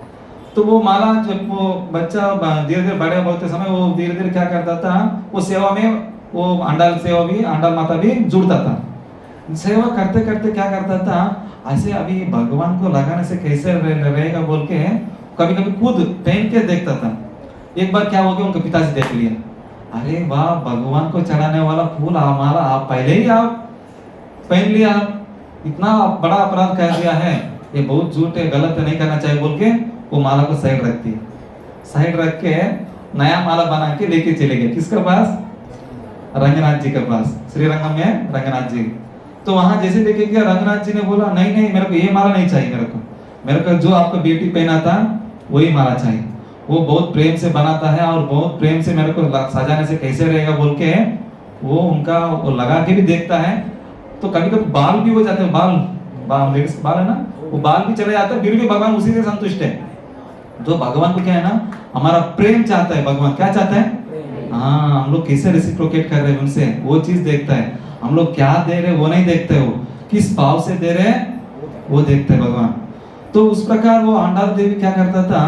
तो वो माला जब वो बच्चा धीरे धीरे बड़े होते समय वो धीरे धीरे क्या करता था, वो सेवा में वो आंडाल सेवा भी, आंडाल माता भी जुड़ता था। सेवा करते करते क्या करता था, ऐसे अभी भगवान को लगाने से कैसे रहेगा बोल के कभी कभी खुद पहन के देखता था। एक बार क्या हो गया, उनके पिताजी देख लिया, अरे वाह, भगवान को चढ़ाने वाला फूल माला आप पहले ही आप पहन लिया, इतना बड़ा अपराध कर दिया है, ये बहुत झूठ है, गलत है, नहीं करना चाहिए बोल के वो माला को साइड रखती है। साइड रख के नया माला बना के लेके चले गए, किसके पास? रंगनाथ जी के पास, श्री रंगम में रंगनाथ जी। तो वहां जैसे लेके गया, रंगनाथ जी ने बोला नहीं नहीं, मेरे को ये माला नहीं चाहिए, मेरे को जो आपका बेटी पहना था वही माला चाहिए। वो बहुत प्रेम से बनाता है और बहुत प्रेम से मेरे को सजाने से कैसे रहेगा बोल के वो उनका वो लगा के भी देखता है। तो कभी कभी बाल भी हो जाते हैं, बाल लेडीज बाल है ना, वो बाल भी चले जाते हैं, फिर भी भगवान उसी से संतुष्ट है। जो भगवान को क्या है ना, हमारा प्रेम चाहता है, भगवान क्या चाहता है, हाँ, हम लोग कैसे रेसिप्रोकेट कर रहे हैं उनसे, वो चीज देखता है। हम लोग क्या दे रहे वो नहीं देखते, वो किस भाव से दे रहे वो देखते हैं भगवान। तो उस प्रकार वो आंडाल देवी क्या करता था,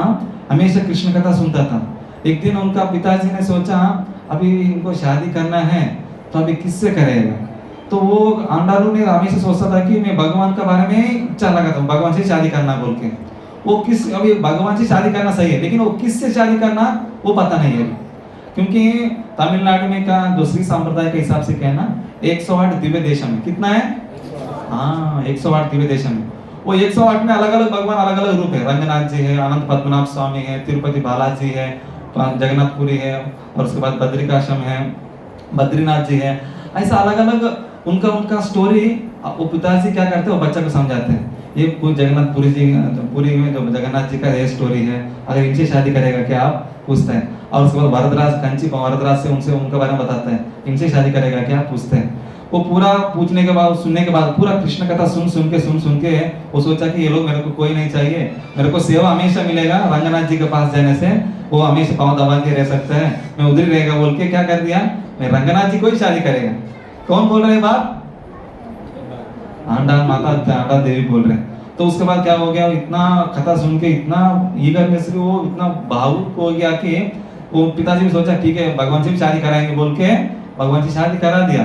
हमेशा कृष्ण कथा सुनता था। एक दिन उनका पिताजी ने सोचा अभी इनको शादी करना है तो अभी किससे करेगा। तो वो आंडालू ने हमेशा सोचता था कि मैं भगवान के बारे में इच्छा लगाता हूँ, भगवान से शादी करना बोल के। वो किस अभी भगवान से शादी करना सही है, लेकिन वो किससे शादी करना वो पता नहीं है, क्योंकि तमिलनाडु में का दूसरी संप्रदाय के हिसाब से कहना 108 दिव्य देशम में कितना है, हाँ 108 दिव्य देशम में। वो 108 में अलग अलग भगवान अलग अलग रूप है, रंगनाथ जी है, अनंत पद्मनाभ स्वामी है, तिरुपति बालाजी है, जगन्नाथपुरी है, और उसके बाद बद्रिकाश्रम है, बद्रीनाथ जी है। ऐसा अलग अलग उनका स्टोरी वो पिताजी क्या करते हैं, वो बच्चा को समझाते हैं। ये कोई जगन्नाथपुरी जी पुरी में जो जगन्नाथ जी का ये स्टोरी है, अगर इनसे शादी करेगा क्या आप पूछते हैं। और उसके बाद वरदराज कंची वरदराज से उनसे उनके बारे में बताते हैं, इनसे शादी करेगा क्या पूछते हैं। वो पूरा पूछने के बाद सुनने के बाद पूरा कृष्ण कथा सुन के वो सोचा कि ये लोग मेरे को कोई नहीं चाहिए, मेरे को सेवा हमेशा मिलेगा रंगनाथ जी के पास जाने से, वो हमेशा पाँव दबा के रह सकते हैं, मैं उधर ही रहेगा बोल के क्या कर दिया, मैं रंगनाथ जी को ही शादी करेगा। कौन बोल रहे बात, आंडाल माता आंडाल देवी बोल रहे हैं। तो उसके बाद क्या हो गया, इतना कथा सुन के इतना ईगरनेस से वो इतना भावुक हो गया कि वो पिताजी भी सोचा ठीक है भगवान से भी शादी कराएंगे बोल के भगवान से शादी करा दिया।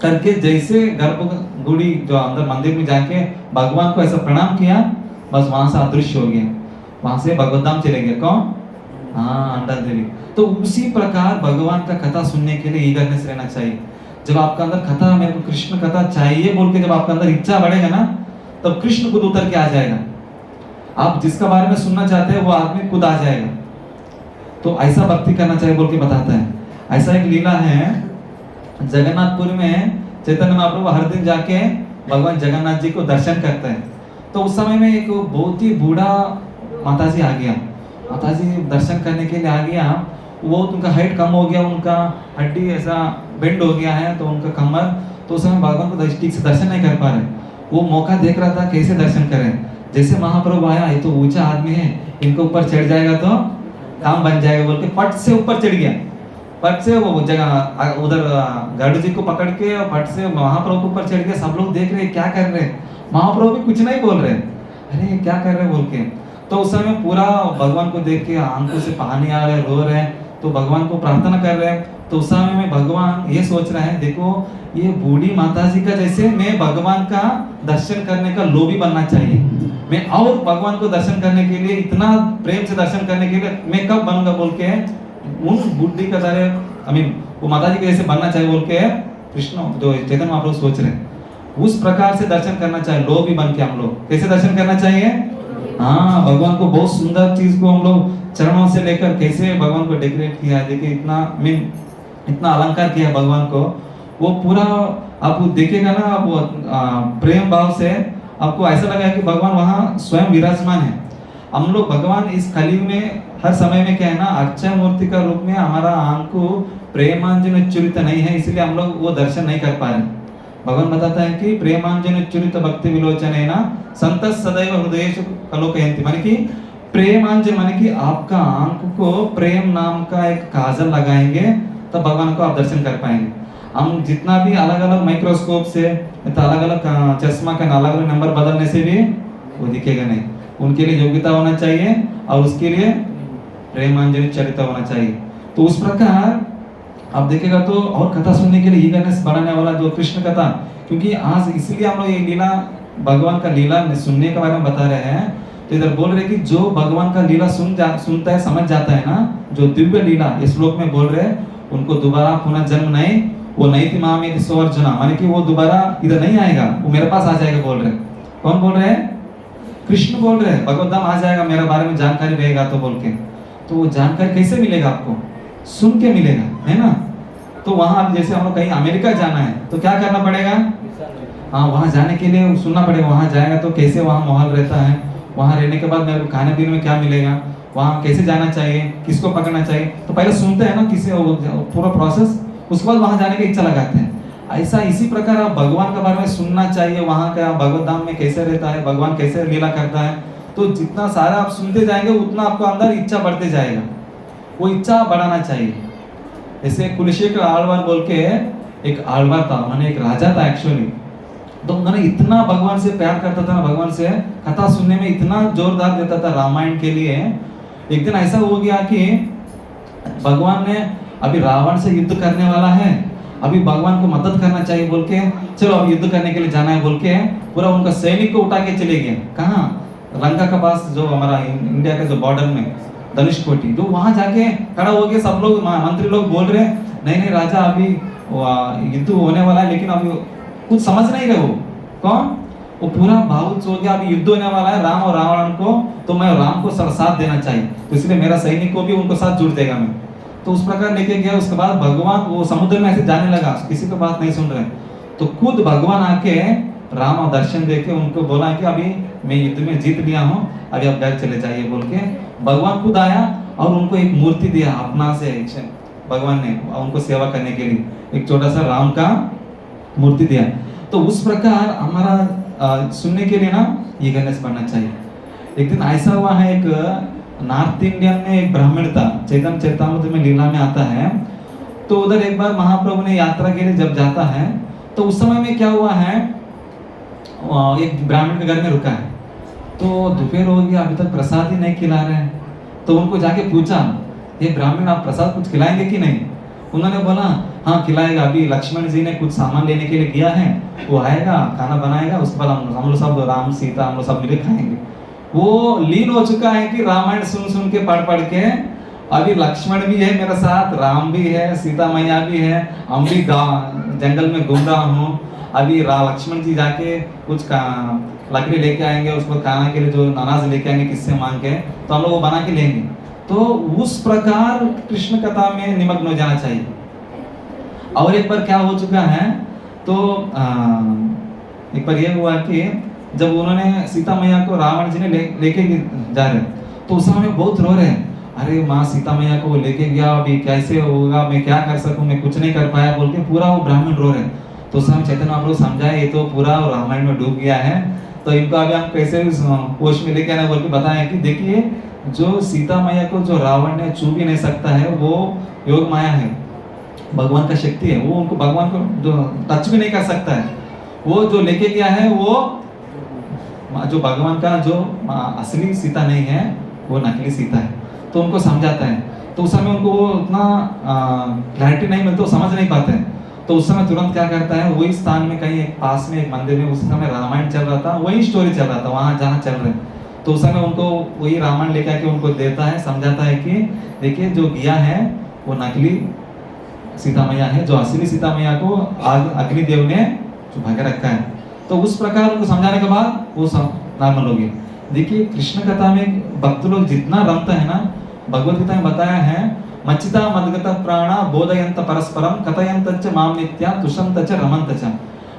करके जैसे गर्भगुड़ी जो अंदर मंदिर में जाके भगवान को ऐसा प्रणाम किया, बस वहां से अदृश्य हो गया, वहां से भगवत धाम चले गए। कौन, हाँ आंडाल देवी। तो उसी प्रकार भगवान का कथा सुनने के लिए ईगरनेस रहना चाहिए। जब आपका अंदर कथा, मेरे को कृष्ण कथा चाहिए बोल के जब आपका अंदर इच्छा बढ़ेगा ना, तब कृष्ण खुद उतर के आ जाएगा। आप जिसका बारे में सुनना चाहते हैं वो आदमी खुद आ जाएगा। तो ऐसा भक्ति करना चाहिए बोल के बताता है। ऐसा एक लीला है जगन्नाथपुर में, चैतन्य महाप्रभु हर दिन जाके भगवान जगन्नाथ जी को दर्शन करते हैं। तो उस समय में एक बहुत ही बूढ़ा माताजी आ गया, माताजी दर्शन करने के लिए आ गया। वो उनका हाइट कम हो गया, उनका हड्डी ऐसा बेंड हो गया है, तो उनका कमर, तो उस समय भगवान को ठीक से दर्शन नहीं कर पा रहे। वो मौका देख रहा था कैसे दर्शन करें। जैसे महाप्रभु आया, ये तो ऊंचा आदमी है, इनके ऊपर चढ़ जाएगा तो काम बन जाएगा बोल के पट से ऊपर चढ़ गया। पट से वो जगह उधर गरुड़ जी को पकड़ के पट से महाप्रभु के ऊपर चढ़ गया। सब लोग देख रहे हैं क्या कर रहे हैं, महाप्रभु भी कुछ नहीं बोल रहे, अरे क्या कर रहे बोल के। तो उस समय पूरा भगवान को देख के आंखों से पानी आ रहे, रो रहे हैं, तो भगवान को प्रार्थना कर रहे हैं। तो उस समय में भगवान ये सोच रहे हैं, देखो ये बूढ़ी माताजी का जैसे मैं भगवान का दर्शन करने का लोभी बनना चाहिए, मैं और भगवान को दर्शन करने के लिए, इतना प्रेम से दर्शन करने के लिए मैं कब बनूंगा बोल के उन बुद्धि का तरह वो माताजी के जैसे बनना चाहिए बोल के कृष्ण जो चैतन्य महाप्रभु सोच रहे हैं। उस प्रकार से दर्शन करना चाहिए, लोग भी बन के हम लोग कैसे दर्शन करना चाहिए। हाँ, भगवान को बहुत सुंदर चीज को हम लोग चरणों से लेकर कैसे भगवान को डेकोरेट किया है, देखिए इतना अलंकार किया है भगवान को। वो पूरा आप देखेगा ना, वो प्रेम भाव से आपको ऐसा लगा कि भगवान वहाँ स्वयं विराजमान है। हम लोग भगवान इस कलयुग में हर समय में क्या है ना, अक्षय मूर्ति का रूप में हमारा आंख को प्रेमांजन उच्चरित नहीं है, इसलिए हम लोग वो दर्शन नहीं कर पा रहे। भगवान बताता है कि प्रेमांजन उच्चरित भक्ति विलोचन है ना संत सदैव हृदय कलोकयंती, माने कि प्रेमांजन माने कि आपका आंख को प्रेम नाम का एक काजल लगाएंगे तब भगवान को आप दर्शन कर पाएंगे। हम जितना भी अलग अलग माइक्रोस्कोप से अलग अलग चश्मा का अलग अलग नंबर बदलने से भी वो दिखेगा नहीं। उनके लिए योग्यता होना चाहिए और उसके लिए प्रेमांजलि चरित्र होना चाहिए। तो उस प्रकार आप देखेगा तो और कथा सुनने के लिए ईगरनेस बढ़ाने वाला जो कृष्ण कथा, क्योंकि आज इसलिए हम लोग ये लीला भगवान का लीला सुनने के बारे में बता रहे हैं। तो इधर बोल रहे कि जो भगवान का लीला सुनता है, समझ जाता है ना, जो दिव्य लीला इस श्लोक में बोल रहे उनको दोबारा पुनः जन्म नहीं, वो नहीं थी माँ में स्वर्जना, माने कि वो दोबारा इधर नहीं आएगा, वो मेरे पास आ जाएगा बोल रहे। कौन बोल रहे हैं? कृष्ण बोल रहे हैं, भगवत धाम आ जाएगा, मेरे बारे में जानकारी रहेगा तो बोल के। तो वो जानकारी कैसे मिलेगा आपको? सुन के मिलेगा, है ना। तो वहां जैसे हम लोग कहीं अमेरिका जाना है तो क्या करना पड़ेगा? हाँ, वहां जाने के लिए सुनना पड़ेगा। वहां जाएगा तो कैसे वहां माहौल रहता है, वहां रहने के बाद मेरे को खाने पीने में क्या मिलेगा, वहां कैसे जाना चाहिए, किसको पकड़ना चाहिए, तो पहले सुनते हैं ना किसी पूरा प्रोसेस, उसके बाद वहां जाने की इच्छा लगाते हैं। ऐसा इसी प्रकार आप भगवान के बारे में सुनना चाहिए, वहां का भगवत धाम में कैसे रहता है, भगवान कैसे लीला करता है। तो जितना सारा आप सुनते जाएंगे उतना आपको अंदर इच्छा बढ़ते जाएगा, वो इच्छा बढ़ाना चाहिए। जैसे कुलशेखर आलवार बोल के एक आलवार था, माने एक राजा था एक्चुअली। तो उन्होंने इतना भगवान से प्यार करता था ना, भगवान से कथा सुनने में इतना जोरदार देता था रामायण के लिए। एक दिन ऐसा हो गया कि भगवान ने अभी रावण से युद्ध करने वाला है, अभी भगवान को मदद करना चाहिए बोल के, चलो अब युद्ध करने के लिए जाना है बोल के पूरा उनका सैनिक को उठा के चले गए। कहाँ? लंका के पास, जो हमारा इंडिया के जो बॉर्डर में धनुषकोटी, जो वहां जाके खड़ा हो गए। सब लोग मंत्री लोग बोल रहे नहीं नहीं राजा अभी युद्ध होने वाला है, लेकिन अभी कुछ समझ नहीं रहे। वो कौन? वो पूरा भावुक हो गया, अभी युद्ध होने वाला है राम और रावण को, तो मैं राम को साथ देना चाहिए, तो इसलिए मेरा सैनिक को भी उनको साथ जुड़ देगा मैं। तो उस प्रकार लेके गया। उसके बाद भगवान वो समुद्र में ऐसे जाने लगा, किसी को बात नहीं सुन रहे। तो खुद भगवान आके राम दर्शन देके उनको बोला कि अभी मैं युद्ध में जीत लिया हूँ, अभी आप घर चले जाइए बोल के भगवान खुद आया और उनको एक मूर्ति दिया अपना से। भगवान ने उनको सेवा करने के लिए एक छोटा सा राम का मूर्ति दिया। तो उस प्रकार हमारा सुनने के लिए ना ये गणेश बनना चाहिए। एक दिन ऐसा हुआ है, एक नॉर्थ इंडियन में एक ब्राह्मण था, चैतन्य चरितामृत में लीला में आता है। तो उधर एक बार महाप्रभु ने यात्रा के लिए जब जाता है तो उस समय में क्या हुआ है, एक ब्राह्मण के घर में रुका है। तो दोपहर हो गया, अभी तक प्रसाद ही नहीं खिला रहे हैं। तो उनको जाके पूछा, ये ब्राह्मण आप प्रसाद कुछ खिलाएंगे कि नहीं? उन्होंने बोला हाँ खिलाएगा, अभी लक्ष्मण जी ने कुछ सामान लेने के लिए किया है, वो आएगा खाना बनाएगा, उसके बाद हम लोग सब राम सीता हम लोग सब मिले खाएंगे। वो लीन हो चुका है कि रामायण सुन सुन के पढ़ के अभी लक्ष्मण भी है मेरे साथ, राम भी है, सीता मैया भी है, हम भी गाँव जंगल में घूम रहा हूँ। अभी लक्ष्मण जी जाके कुछ लकड़ी लेके आएंगे, उसको खाने के लिए जो अनाज लेके आएंगे किससे मांग के, तो हम लोग वो बना के लेंगे। तो उस प्रकार कृष्ण कथा में निमग्न हो जाना चाहिए। और एक बार क्या हो चुका है, तो एक बार ये हुआ कि जब उन्होंने सीता मैया को रावण जी ने लेके जा रहे, तो उस समय बहुत रो रहे हैं, अरे माँ सीता मैया को वो लेके गया, अभी कैसे होगा, मैं क्या कर सकूं, मैं कुछ नहीं कर पाया बोल के पूरा वो ब्राह्मण रो रहे। तो उस समय चैतन्य महाप्रभु समझाए ये तो पूरा रामायण में डूब गया है, तो इनको अभी हम कैसे होश में लेके आना बोल के बताया कि देखिए जो सीता मैया को जो रावण ने छू भी नहीं सकता है, वो योग माया है, भगवान का शक्ति है, वो उनको भगवान को जो टच भी नहीं कर सकता है। वो जो लेके गया है वो जो भगवान का जो असली सीता नहीं है, वो नकली सीता है। तो उनको समझाता है, तो उस समय उनको वो उतना क्लैरिटी नहीं मिलती, तो समझ नहीं पाते हैं। तो उस समय तुरंत क्या करता है, वही स्थान में कहीं एक पास में एक मंदिर में उस समय रामायण चल रहा था, वही स्टोरी चल रहा था वहाँ जहाँ चल रहे, तो उस समय उनको वही रामायण लेकर आके उनको देता है, समझाता है कि देखिए जो गया है वो नकली सीता मैया है, जो असली सीता मैया को अग्निदेव ने छुपा के रखा है। तो उस प्रकार उनको समझाने के बाद वो नॉर्मल हो गया। देखिए कृष्ण कथा में भक्त लोग जितना रमता है ना, भगवत गीता में बताया है, मच्चिता मदगता प्राणा बोधयंत परस्परम कथयंत च माम नित्या तुषंत च रमंत च।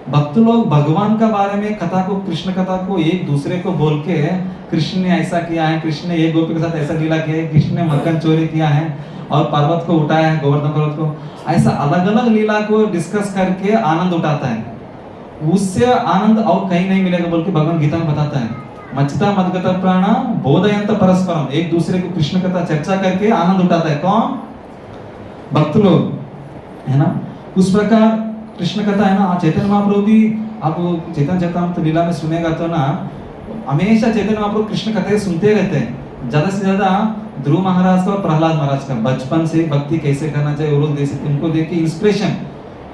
भक्त लोग भगवान का बारे में कथा को, कृष्ण कथा को एक दूसरे को बोल के, कृष्ण ने ऐसा किया है, कृष्ण ने एक गोपी के साथ ऐसा लीला किया है, कृष्ण ने मक्खन चोरी किया है और पर्वत को उठाया है, गोवर्धन पर्वत को, ऐसा अलग अलग लीला को डिस्कस करके आनंद उठाता है। उससे आनंद और कहीं नहीं मिलेगा बोल के भगवान गीता में बताता है। मच्चिता मदगता प्राणा बोधयंत परस्परम, एक दूसरे को कृष्ण कथा चर्चा करके आनंद उठाता है। कौन? भक्त लोग, है ना। उस प्रकार कृष्ण कथा है ना, चैतन्य महाप्रभु भी, आप चैतन्य चरितामृत लीला में सुनेगा तो ना, हमेशा चैतन्य महाप्रभु कृष्ण कथा सुनते रहते हैं। ज्यादा से ज्यादा ध्रुव महाराज का और प्रहलाद महाराज का बचपन से भक्ति कैसे करना चाहिए वो लोग देख सकते, उनको देख के इंस्पिरेशन,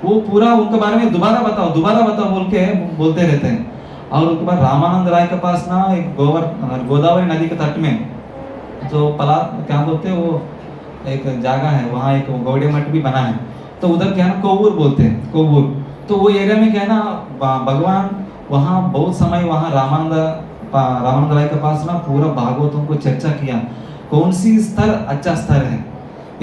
वो पूरा उनके बारे में दोबारा बताओ बोल के बोलते रहते हैं। और उसके बाद रामानंद राय के पास ना एक गोदावरी नदी के तट में जो क्या बोलते हैं वो एक जगह है, वहाँ एक गौड़े मठ भी बना है, तो उधर क्या है ना कोवूर बोलते हैं, कोवूर। तो वो एरिया में क्या है ना भगवान वहाँ बहुत समय वहाँ रामानंद राय के पास ना पूरा भागवतों को चर्चा किया, कौन सी स्तर अच्छा स्तर है,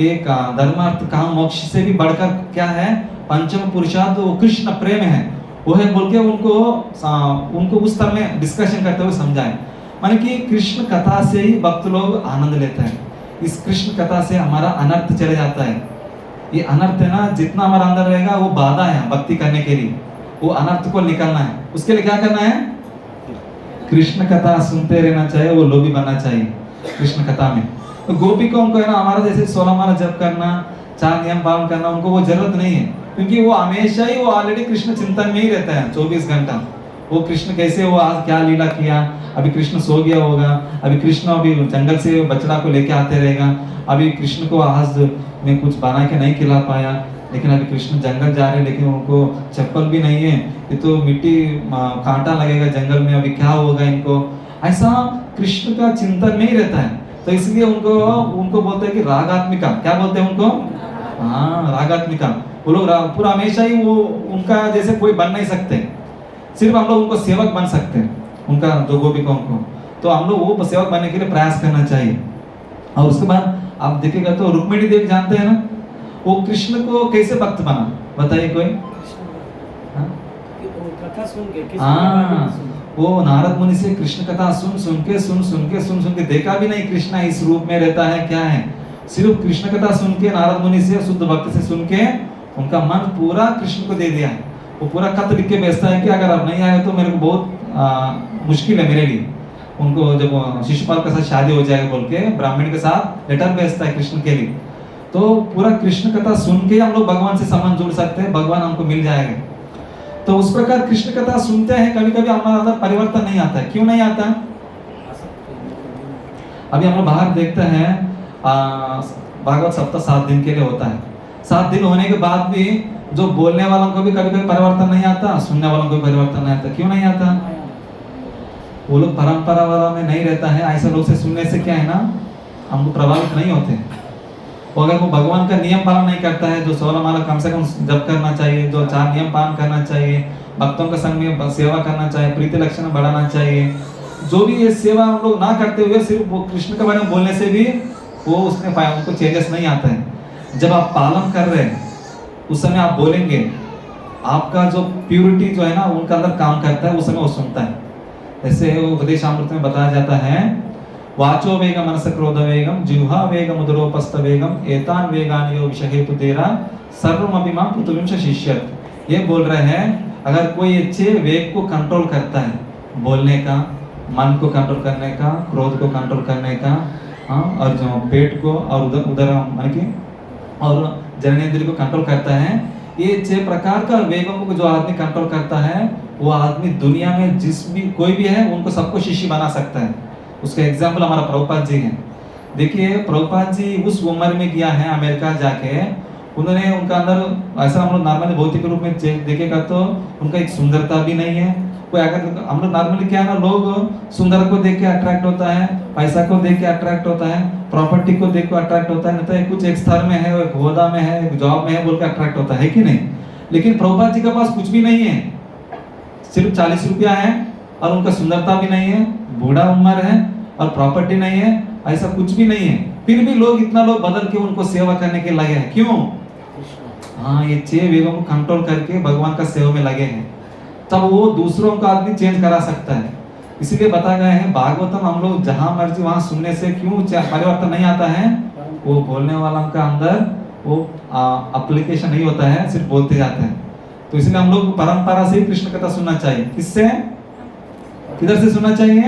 एक धर्मार्थ काम मोक्ष से भी बढ़कर क्या है, पंचम पुरुषार्थ वो कृष्ण प्रेम है, वो है बोल के उनको उस तरह में डिस्कशन करते हुए समझाए। माने कि कृष्ण कथा से ही भक्त लोग आनंद लेते हैं। इस कृष्ण कथा से हमारा अनर्थ चले जाता है। ये अनर्थ है ना, जितना हमारा अंदर रहेगा वो बाधा है भक्ति करने के लिए, वो अनर्थ को निकालना है। उसके लिए क्या करना है? कृष्ण कथा सुनते रहना चाहिए, वो लोभी बनना चाहिए कृष्ण कथा में। तो गोपी को उनको है ना हमारा जैसे 16 माला जप करना, 4 नियम पालन करना, उनको वो जरूरत नहीं है, क्योंकि वो हमेशा ही वो ऑलरेडी कृष्ण चिंतन में ही रहता है 24 घंटा। वो कृष्ण कैसे, वो आज क्या लीला किया, अभी कृष्ण सो गया होगा, अभी कृष्ण अभी जंगल से बछड़ा को लेके आते रहेगा, अभी कृष्ण को आज में कुछ बना के नहीं खिला पाया, लेकिन अभी कृष्ण जंगल जा रहे हैं, लेकिन उनको चप्पल भी नहीं है, ये तो मिट्टी कांटा लगेगा जंगल में, अभी क्या होगा इनको, ऐसा कृष्ण का चिंतन में ही रहता है। तो इसलिए उनको बोलते हैं कि रागात्मिका, क्या बोलते हैं उनको? हाँ, रागात्मिका। वो लोग पूरा हमेशा ही वो उनका जैसे कोई बन नहीं सकते, सिर्फ हम लोग उनको सेवक बन सकते हैं, उनका जो गोपिका को। तो हम लोग वो सेवक बनने के लिए प्रयास करना चाहिए। और उसके बाद आप देखिएगा तो रुक्मिणी देवी जानते हैं ना, वो कृष्ण को कैसे भक्त बना, बताइए कोई? कथा सुन के वो नारद मुनि से कृष्ण कथा सुन के देखा भी नहीं कृष्ण इस रूप में रहता है क्या है, सिर्फ कृष्ण कथा सुन के नारद मुनि से शुद्ध भक्त से सुन के उनका मन पूरा कृष्ण को दे दिया। वो पूरा खत लिख के भेजता है कि अगर आप नहीं आए तो मेरे को बहुत मुश्किल है मेरे लिए। उनको जब शिशुपाल के साथ शादी हो जाएगा बोल के ब्राह्मण के साथ लेटर भेजता है कृष्ण के लिए। तो पूरा कृष्ण कथा सुन के हम लोग भगवान से संबंध जोड़ सकते हैं, भगवान हमको मिल जाएगा। तो उस प्रकार कृष्ण कथा सुनते हैं, कभी कभी हमारा अंदर परिवर्तन नहीं आता है। क्यों नहीं आता? अभी हम लोग बाहर देखते हैं भागवत सप्ताह 7 दिन के लिए होता है। 7 दिन होने के बाद भी जो बोलने वालों को भी कभी कभी परिवर्तन नहीं आता, सुनने वालों को भी परिवर्तन नहीं आता। क्यों नहीं आता? वो लोग परंपरा वाला में नहीं रहता है। ऐसे लोग से सुनने से क्या है ना, हमको प्रभावित नहीं होते। वो अगर वो भगवान का नियम पालन नहीं करता है, जो 16 माला कम से कम जप करना चाहिए, जो 4 नियम पालन करना चाहिए, भक्तों का संग में सेवा करना चाहिए, प्रीति लक्षण बढ़ाना चाहिए, जो भी ये सेवा हम लोग ना करते हुए सिर्फ वो कृष्ण के बारे में बोलने से भी वो उसमें उनको चेंजेस नहीं आता है। जब आप पालन कर रहे हैं उस समय आप बोलेंगे, आपका जो प्यूरिटी जो है ना उनका अंदर काम करता है, उस समय वो सुनता है। जैसे वो उपदेशामृत में बताया जाता है, वाचो वेगम मनस क्रोध वेगम जिह्वा वेगम उदरोपस्थ वेगम एतान वेगान यो विषहेतु तेरा सर्वमभिमा पृथुविंश शिष्यत। ये बोल रहे हैं अगर कोई अच्छे वेग को कंट्रोल करता है, बोलने का, मन को कंट्रोल करने का, क्रोध को कंट्रोल करने का, और जो पेट को और उदर मन की और जननेंद्रिय को कंट्रोल करता है, ये 6 प्रकार का वेगों को जो आदमी कंट्रोल करता है वो आदमी दुनिया में जिस भी कोई भी है उनको सबको शिष्य बना सकता है। उसका एग्जाम्पल हमारा प्रभुपाद जी है। देखिए प्रभुपाद जी उस उम्र में गया है अमेरिका जाके, उन्होंने उनका अंदर ऐसा हम लोग नॉर्मली भौतिक रूप में देखेगा तो उनका एक सुंदरता भी नहीं है। कोई अगर हम लोग नॉर्मली क्या है ना, लोग सुंदर को देख के अट्रैक्ट होता है, पैसा को देख के अट्रैक्ट होता है, प्रॉपर्टी को देख के अट्रैक्ट होता है, नहीं तो कुछ एक स्तर में है, एक होदा में है, एक जॉब में है बोल के अट्रैक्ट होता है कि नहीं। लेकिन प्रभुपाद जी के पास कुछ भी नहीं है, सिर्फ 40 रुपया है और उनका सुंदरता भी नहीं है, बूढ़ा उम्र है और प्रॉपर्टी नहीं है, ऐसा कुछ भी नहीं है, फिर भी लोग इतना लोग बदल के उनको सेवा करने के लगे हैं। क्यों? हाँ, ये 6 वेगों को कंट्रोल करके भगवान का सेवा में लगे हैं। तब वो दूसरों का आदमी चेंज करा सकता है। इसीलिए बता गए हैं भागवतम हम लोग जहां मर्जी वहां सुनने से क्यों परिवर्तन नहीं आता है, वो बोलने वाला का अंदर वो एप्लीकेशन नहीं होता है, सिर्फ बोलते जाते हैं। तो इसलिए हम लोग परंपरा से ही कृष्ण कथा सुनना चाहिए। किससे, किधर से सुनना चाहिए?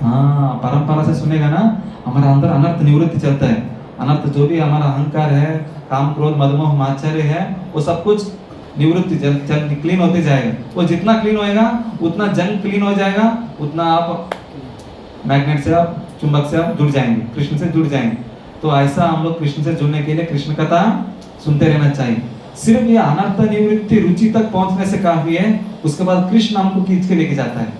हाँ, परंपरा से सुनेगा ना, हमारा अंदर अनर्थ निवृत्ति चलता है। अनर्थ जो भी हमारा अहंकार है, काम क्रोध मदमोह मात्सर्य है, वो सब कुछ निवृत्ति चल क्लीन होते जाएगा। वो जितना क्लीन होएगा उतना जंग क्लीन हो जाएगा, उतना आप मैग्नेट से, आप चुंबक से आप जुड़ जाएंगे, कृष्ण से जुड़ जाएंगे। तो ऐसा हम लोग कृष्ण से जुड़ने के लिए कृष्ण कथा सुनते रहना चाहिए। सिर्फ ये अनर्थ निवृत्ति रुचि तक पहुंचने से काफी है, उसके बाद कृष्ण हमको खींच के लेके जाता है।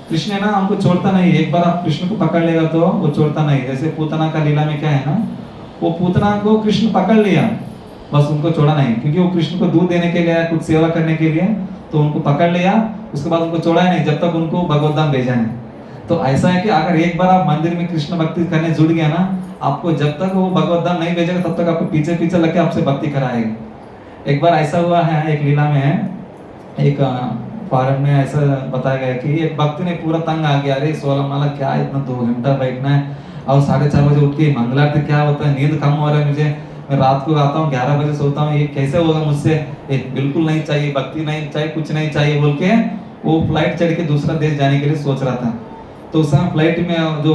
कृष्ण है ना, हमको छोड़ता नहीं। एक बार आप कृष्ण को पकड़ लेगा तो वो छोड़ता नहीं। जैसे पूतना का लीला में क्या है ना, वो पूतना को कृष्ण पकड़ लिया, बस उनको छोड़ा नहीं, क्योंकि वो कृष्ण को दूध देने के लिए, कुछ सेवा करने के लिए, तो उनको पकड़ लिया, उसके बाद उनको छोड़ा नहीं जब तक उनको भगवत धाम भेजा नहीं। तो ऐसा है कि अगर एक बार आप मंदिर में कृष्ण भक्ति करने जुड़ गया ना, आपको जब तक वो भगवत धाम नहीं भेजेगा तब तक आपको पीछे पीछे लग के आपसे भक्ति कराएगा। एक बार ऐसा हुआ है, एक लीला में, एक फॉरेन में ऐसा बताया गया कि एक भक्त ने पूरा तंग आ गया, अरे 16 माला क्या इतना 2 घंटा बैठना है, और 4:30 बजे उठ के मंगलारती क्या होता है, नींद कम हो रहा है मुझे, मैं रात को आता हूँ 11 बजे सोता हूँ, ये कैसे होगा मुझसे, बिल्कुल नहीं चाहिए, भक्ति नहीं चाहिए, कुछ नहीं चाहिए बोल के वो फ्लाइट चढ़ के दूसरा देश जाने के लिए सोच रहा था। तो उस समय फ्लाइट में जो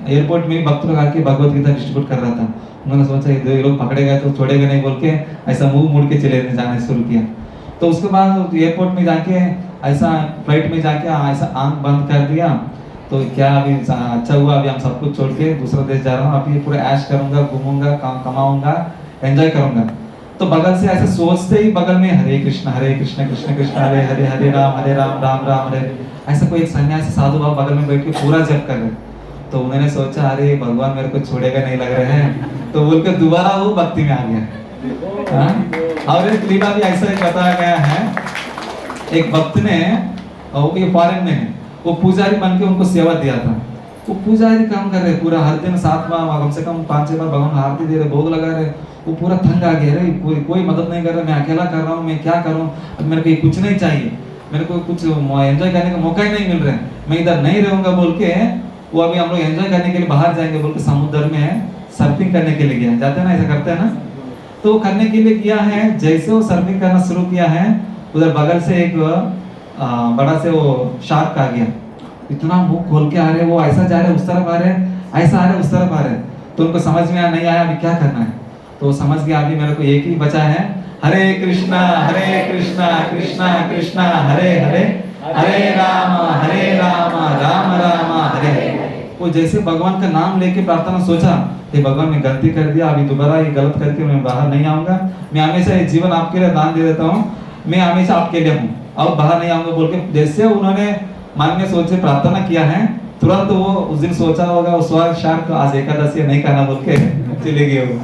एयरपोर्ट में भक्त लोग आके भगवत गीता डिस्ट्रीब्यूट कर रहा था। उन्होंने सोचा ये लोग पकड़े गए तो छोड़ेगा नहीं बोल के ऐसा मुंह मुड़ के चले जाना शुरू किया। तो उसके बाद एयरपोर्ट में जाके ऐसा फ्लाइट में जाके ऐसा आंख बंद कर दिया, तो क्या अभी अच्छा हुआ, अभी हम सब कुछ छोड़ के दूसरा देश जा रहा हूँ, अभी पूरा ऐश करूंगा, घूमूंगा, कमाऊंगा, एंजॉय करूंगा। तो बगल से ऐसे सोचते ही बगल में हरे कृष्ण कृष्ण कृष्ण हरे हरे, हरे राम राम राम हरे, ऐसा कोई एक सन्यासी साधु बाबा बगल में बैठ के पूरा जप कर रहे। तो उन्होंने सोचा अरे भगवान मेरे को छोड़ेगा नहीं लग रहे हैं, तो बोल के दोबारा वो भक्ति में आ गया। और एक लीला भी ऐसा एक बताया गया है, एक भक्त ने, और ये फॉरेन में है, वो पुजारी बन के उनको सेवा दिया था। वो पुजारी काम कर रहे पूरा, हर दिन 7 बार कम से कम 5-6 बार भगवान आरती दे रहे, भोग लगा रहे। वो पूरा थंग आ गया, रे कोई मदद नहीं कर रहा, मैं अकेला कर रहा हूँ, मैं क्या करूँ, अब मेरे को कुछ नहीं चाहिए, मेरे को कुछ एंजॉय करने का मौका ही नहीं मिल रहा है, मैं इधर नहीं रहूंगा बोल के वो अभी हम लोग एंजॉय करने के लिए बाहर जाएंगे बोल के समुद्र में सर्फिंग करने के लिए गया, जाते हैं ना, ऐसा करते हैं ना। तो वो करने के लिए किया है, जैसे वो सर्फिंग करना शुरू किया है, उधर बगल से एक बड़ा से वो शार्क आ गया, इतना मुंह खोल के आ रहे, वो ऐसा जा रहे उस तरफ आ रहे, ऐसा आ रहे उस तरफ आ रहे। तो उनको समझ में नहीं आया अभी क्या करना है। तो समझ गया अभी मेरे को एक ही बचा है, हरे कृष्णा कृष्णा कृष्णा हरे हरे, हरे राम राम राम हरे। वो जैसे भगवान का नाम लेके प्रार्थना सोचा, हे भगवान मैं गलती कर दिया, अभी दोबारा ये गलत करके मैं बाहर नहीं आऊंगा, मैं हमेशा ये जीवन आपके लिए दान दे देता हूँ, मैं हमेशा आपके लिए हूँ और बाहर नहीं आऊंगा बोल के जैसे उन्होंने मन में सोच से प्रार्थना किया है, तुरंत वो उस दिन सोचा होगा वो स्वर्ग शार्क आज एकादशी है, नहीं खाना बोल के चले गए वो।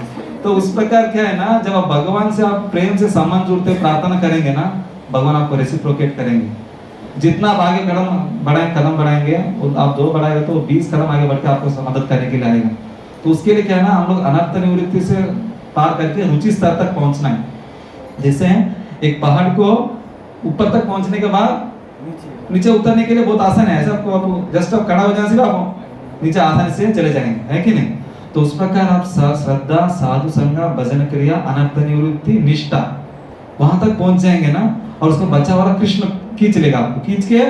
तो उस प्रकार क्या है ना, जब आप भगवान से आप प्रेम से संबंध जुड़ते प्रार्थना करेंगे ना, भगवान आपको रेसिप्रोकेट करेंगे। जितना आप आगे कदम बढ़ाएंगे, आप 2 बढ़ाएंगे तो 20 कदम आगे बढ़ के आपको मदद करने के लिए आएगा। तो उसके लिए क्या है ना, हम लोग अनर्थ निवृत्ति से पार करके रुचि स्तर तक पहुंचना है। जैसे एक पहाड़ को ऊपर तक पहुंचने के बाद नीचे उतरने के लिए बहुत आसान है, ऐसा आपको जस्ट आप खड़ा हो जाने से आप नीचे आसानी से चले जाएंगे, है कि नहीं। तो उस प्रकार आप श्रद्धा, साधु संग, भजन क्रिया, अनर्थ निवृत्ति, निष्ठा वहां तक पहुंच जाएंगे ना, और उसको बचा वाला कृष्ण खींच लेगा, आपको खींच के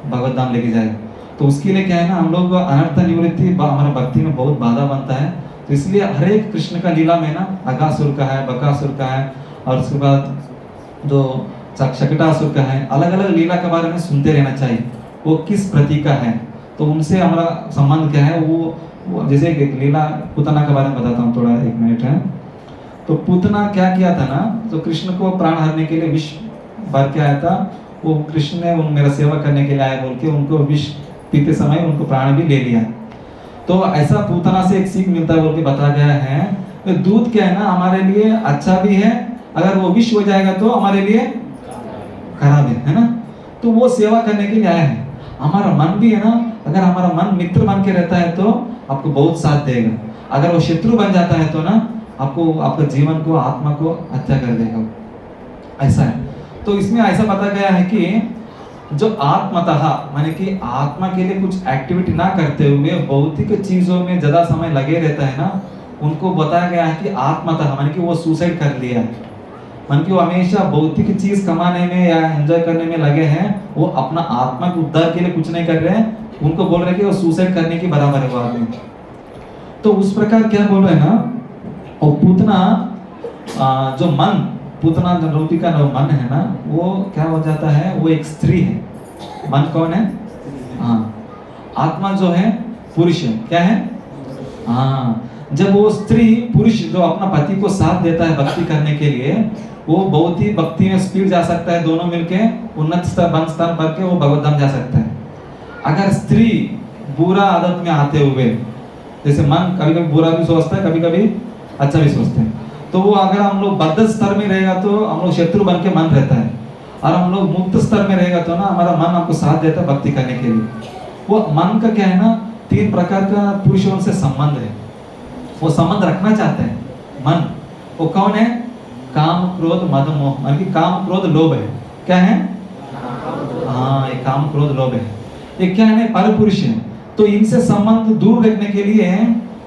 भगवत धाम लेके जाएगा। तो उसके लिए क्या है ना, हम लोग अनर्थ निवृत्ति हमारे भक्ति में बहुत बाधा बनता है। तो इसलिए हर एक कृष्ण का लीला में ना, अगासुर का है, बकासुर का है, और उसके बाद जो शकटासुर का है, अलग अलग लीला के बारे में सुनते रहना चाहिए, वो किस प्रतीक का है, तो उनसे हमारा संबंध क्या है। वो जैसे एक लीला पूतना के बारे में बताता हूँ, थोड़ा 1 मिनट है। तो पूतना क्या किया था ना, तो कृष्ण को प्राण हरने के लिए विष भर के आया था। वो कृष्ण ने मेरा सेवा करने के लिए आया बोल के उनको विष पीते समय उनको प्राण भी ले लिया। तो ऐसा पूतना से एक सीख मिलता है बोल के बताया गया है। तो दूध क्या है ना, हमारे लिए अच्छा भी है, अगर वो विष हो जाएगा तो हमारे लिए खराब है ना। तो वो सेवा करने के लिए आया है। हमारा मन भी है ना, अगर हमारा मन मित्र बन के रहता है तो आपको बहुत साथ देगा, अगर वो शत्रु बन जाता है तो ना आपको आपके जीवन को, आत्मा को हत्या कर देगा, ऐसा है। तो इसमें ऐसा बताया गया है कि जो आत्मतः माने कि आत्मा के लिए कुछ एक्टिविटी ना करते हुए भौतिक चीजों में ज्यादा समय लगे रहता है ना, उनको बताया गया है कि आत्मतः माने कि वो सुसाइड कर लिया है, मन की वो हमेशा भौतिक चीज कमाने में या एंजॉय करने में लगे हैं, वो अपना आत्मा के उद्धार के लिए कुछ नहीं कर रहे हैं। उनको बोल रहे हैं कि वो सुसाइड करने की बराबर है वो आदमी। तो उस प्रकार क्या बोल रहे हैं ना, और पूतना जो मन, पूतना रूपी का जो मन है ना, वो क्या हो जाता है, वो एक स्त्री है। मन कौन है? हाँ, आत्मा जो है पुरुष है। क्या है? हाँ, जब वो स्त्री पुरुष जो अपना पति को साथ देता है भक्ति करने के लिए, वो बहुत ही भक्ति में स्पीड जा सकता है, दोनों मिलके उन्नत स्तर बन स्थान पर के वो भगवत धाम जा सकता है। अगर स्त्री बुरा आदत में आते हुए, जैसे मन कभी कभी बुरा भी सोचता है, कभी कभी अच्छा भी सोचते हैं, तो वो अगर हम लोग बद्ध स्तर में रहेगा तो हम लोग शत्रु बन के मन रहता है, और हम लोग मुक्त स्तर में रहेगा तो ना हमारा मन हमको साथ देता है भक्ति करने के लिए। वो मन का क्या है ना, 3 प्रकार का पुरुषों से संबंध है, वो संबंध रखना चाहते हैं मन। वो कौन है? काम, क्रोध, मद, मोह, माने कि काम, क्रोध, लोभ है। क्या है? हाँ, ये काम, क्रोध, लोभ है। ये क्या है? पर पुरुष है। तो इनसे संबंध दूर रखने के लिए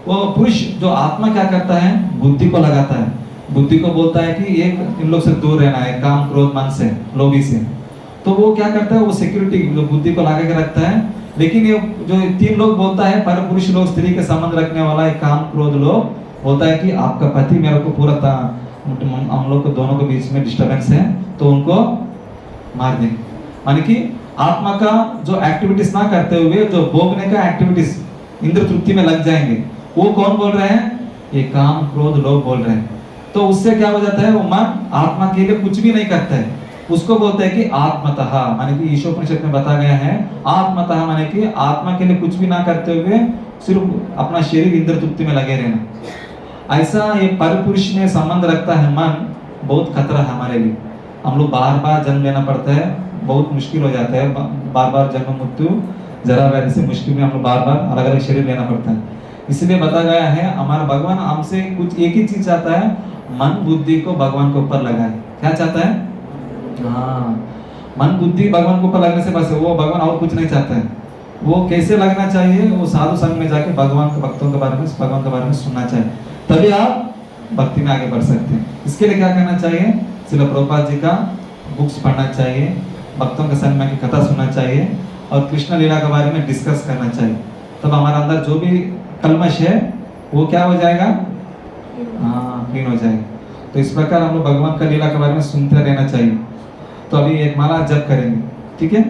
वो पुरुष जो आत्मा क्या करता है, बुद्धि को लगाता है, बुद्धि को बोलता है कि एक इन लोग से दूर रहना है, काम, क्रोध, मन से, लोभी से। तो वो क्या करता है, वो सिक्योरिटी जो बुद्धि को लगा के रखता है। लेकिन ये जो 3 लोग बोलता है, पर पुरुष लोग स्त्री के संबंध रखने वाला है, काम, क्रोध, लोभ, बोलता है कि आपका पति मेरे को पूरा हम लोग को दोनों के बीच में डिस्टर्बेंस है, तो उनको मार देंगे। माने कि आत्मा का जो एक्टिविटीज ना करते हुए जो भोगने का एक्टिविटीज इंद्र तृप्ति में लग जाएंगे, वो कौन बोल रहे हैं? ये काम, क्रोध, लोभ बोल रहे हैं। तो उससे क्या हो जाता है, वो मन आत्मा के लिए कुछ भी नहीं करता है, उसको बोलते हैं कि आत्मतः, माने कि ईशोपनिषद में बताया गया है आत्मतः माने कि आत्मा के लिए कुछ भी ना करते हुए सिर्फ अपना शरीर इंद्र तृप्ति में लगे रहना। ऐसा ये पर पुरुष में संबंध रखता है मन, बहुत खतरा है हमारे लिए। हम लोग बार बार जन्म लेना पड़ता है, बहुत मुश्किल हो जाता है, बार बार जन्म मृत्यु जरा व्याधि से मुश्किल में हम लोग बार बार अलग अलग शरीर लेना पड़ता है। इसलिए बताया गया है हमारा भगवान हमसे कुछ एक ही चीज चाहता है, मन बुद्धि को भगवान के ऊपर लगाए। क्या चाहता है? हाँ, मन बुद्धि भगवान के ऊपर लगने से बस वो भगवान और कुछ नहीं चाहता है। वो कैसे लगना चाहिए? वो साधु संग में जाके भगवान के भक्तों के बारे में, भगवान के बारे में सुनना चाहिए, तभी आप भक्ति में आगे बढ़ सकते हैं। इसके लिए क्या करना चाहिए? श्रील प्रभुपाद जी का बुक्स पढ़ना चाहिए, भक्तों के संग में की कथा सुनना चाहिए, और कृष्ण लीला के बारे में डिस्कस करना चाहिए। तब हमारा अंदर जो भी कलमश है वो क्या हो जाएगा? हाँ, क्लीन हो जाएगा। तो इस प्रकार हम लोग भगवान का लीला के बारे में सुनते रहना चाहिए। तो अभी एक माला जप करेंगे, ठीक है?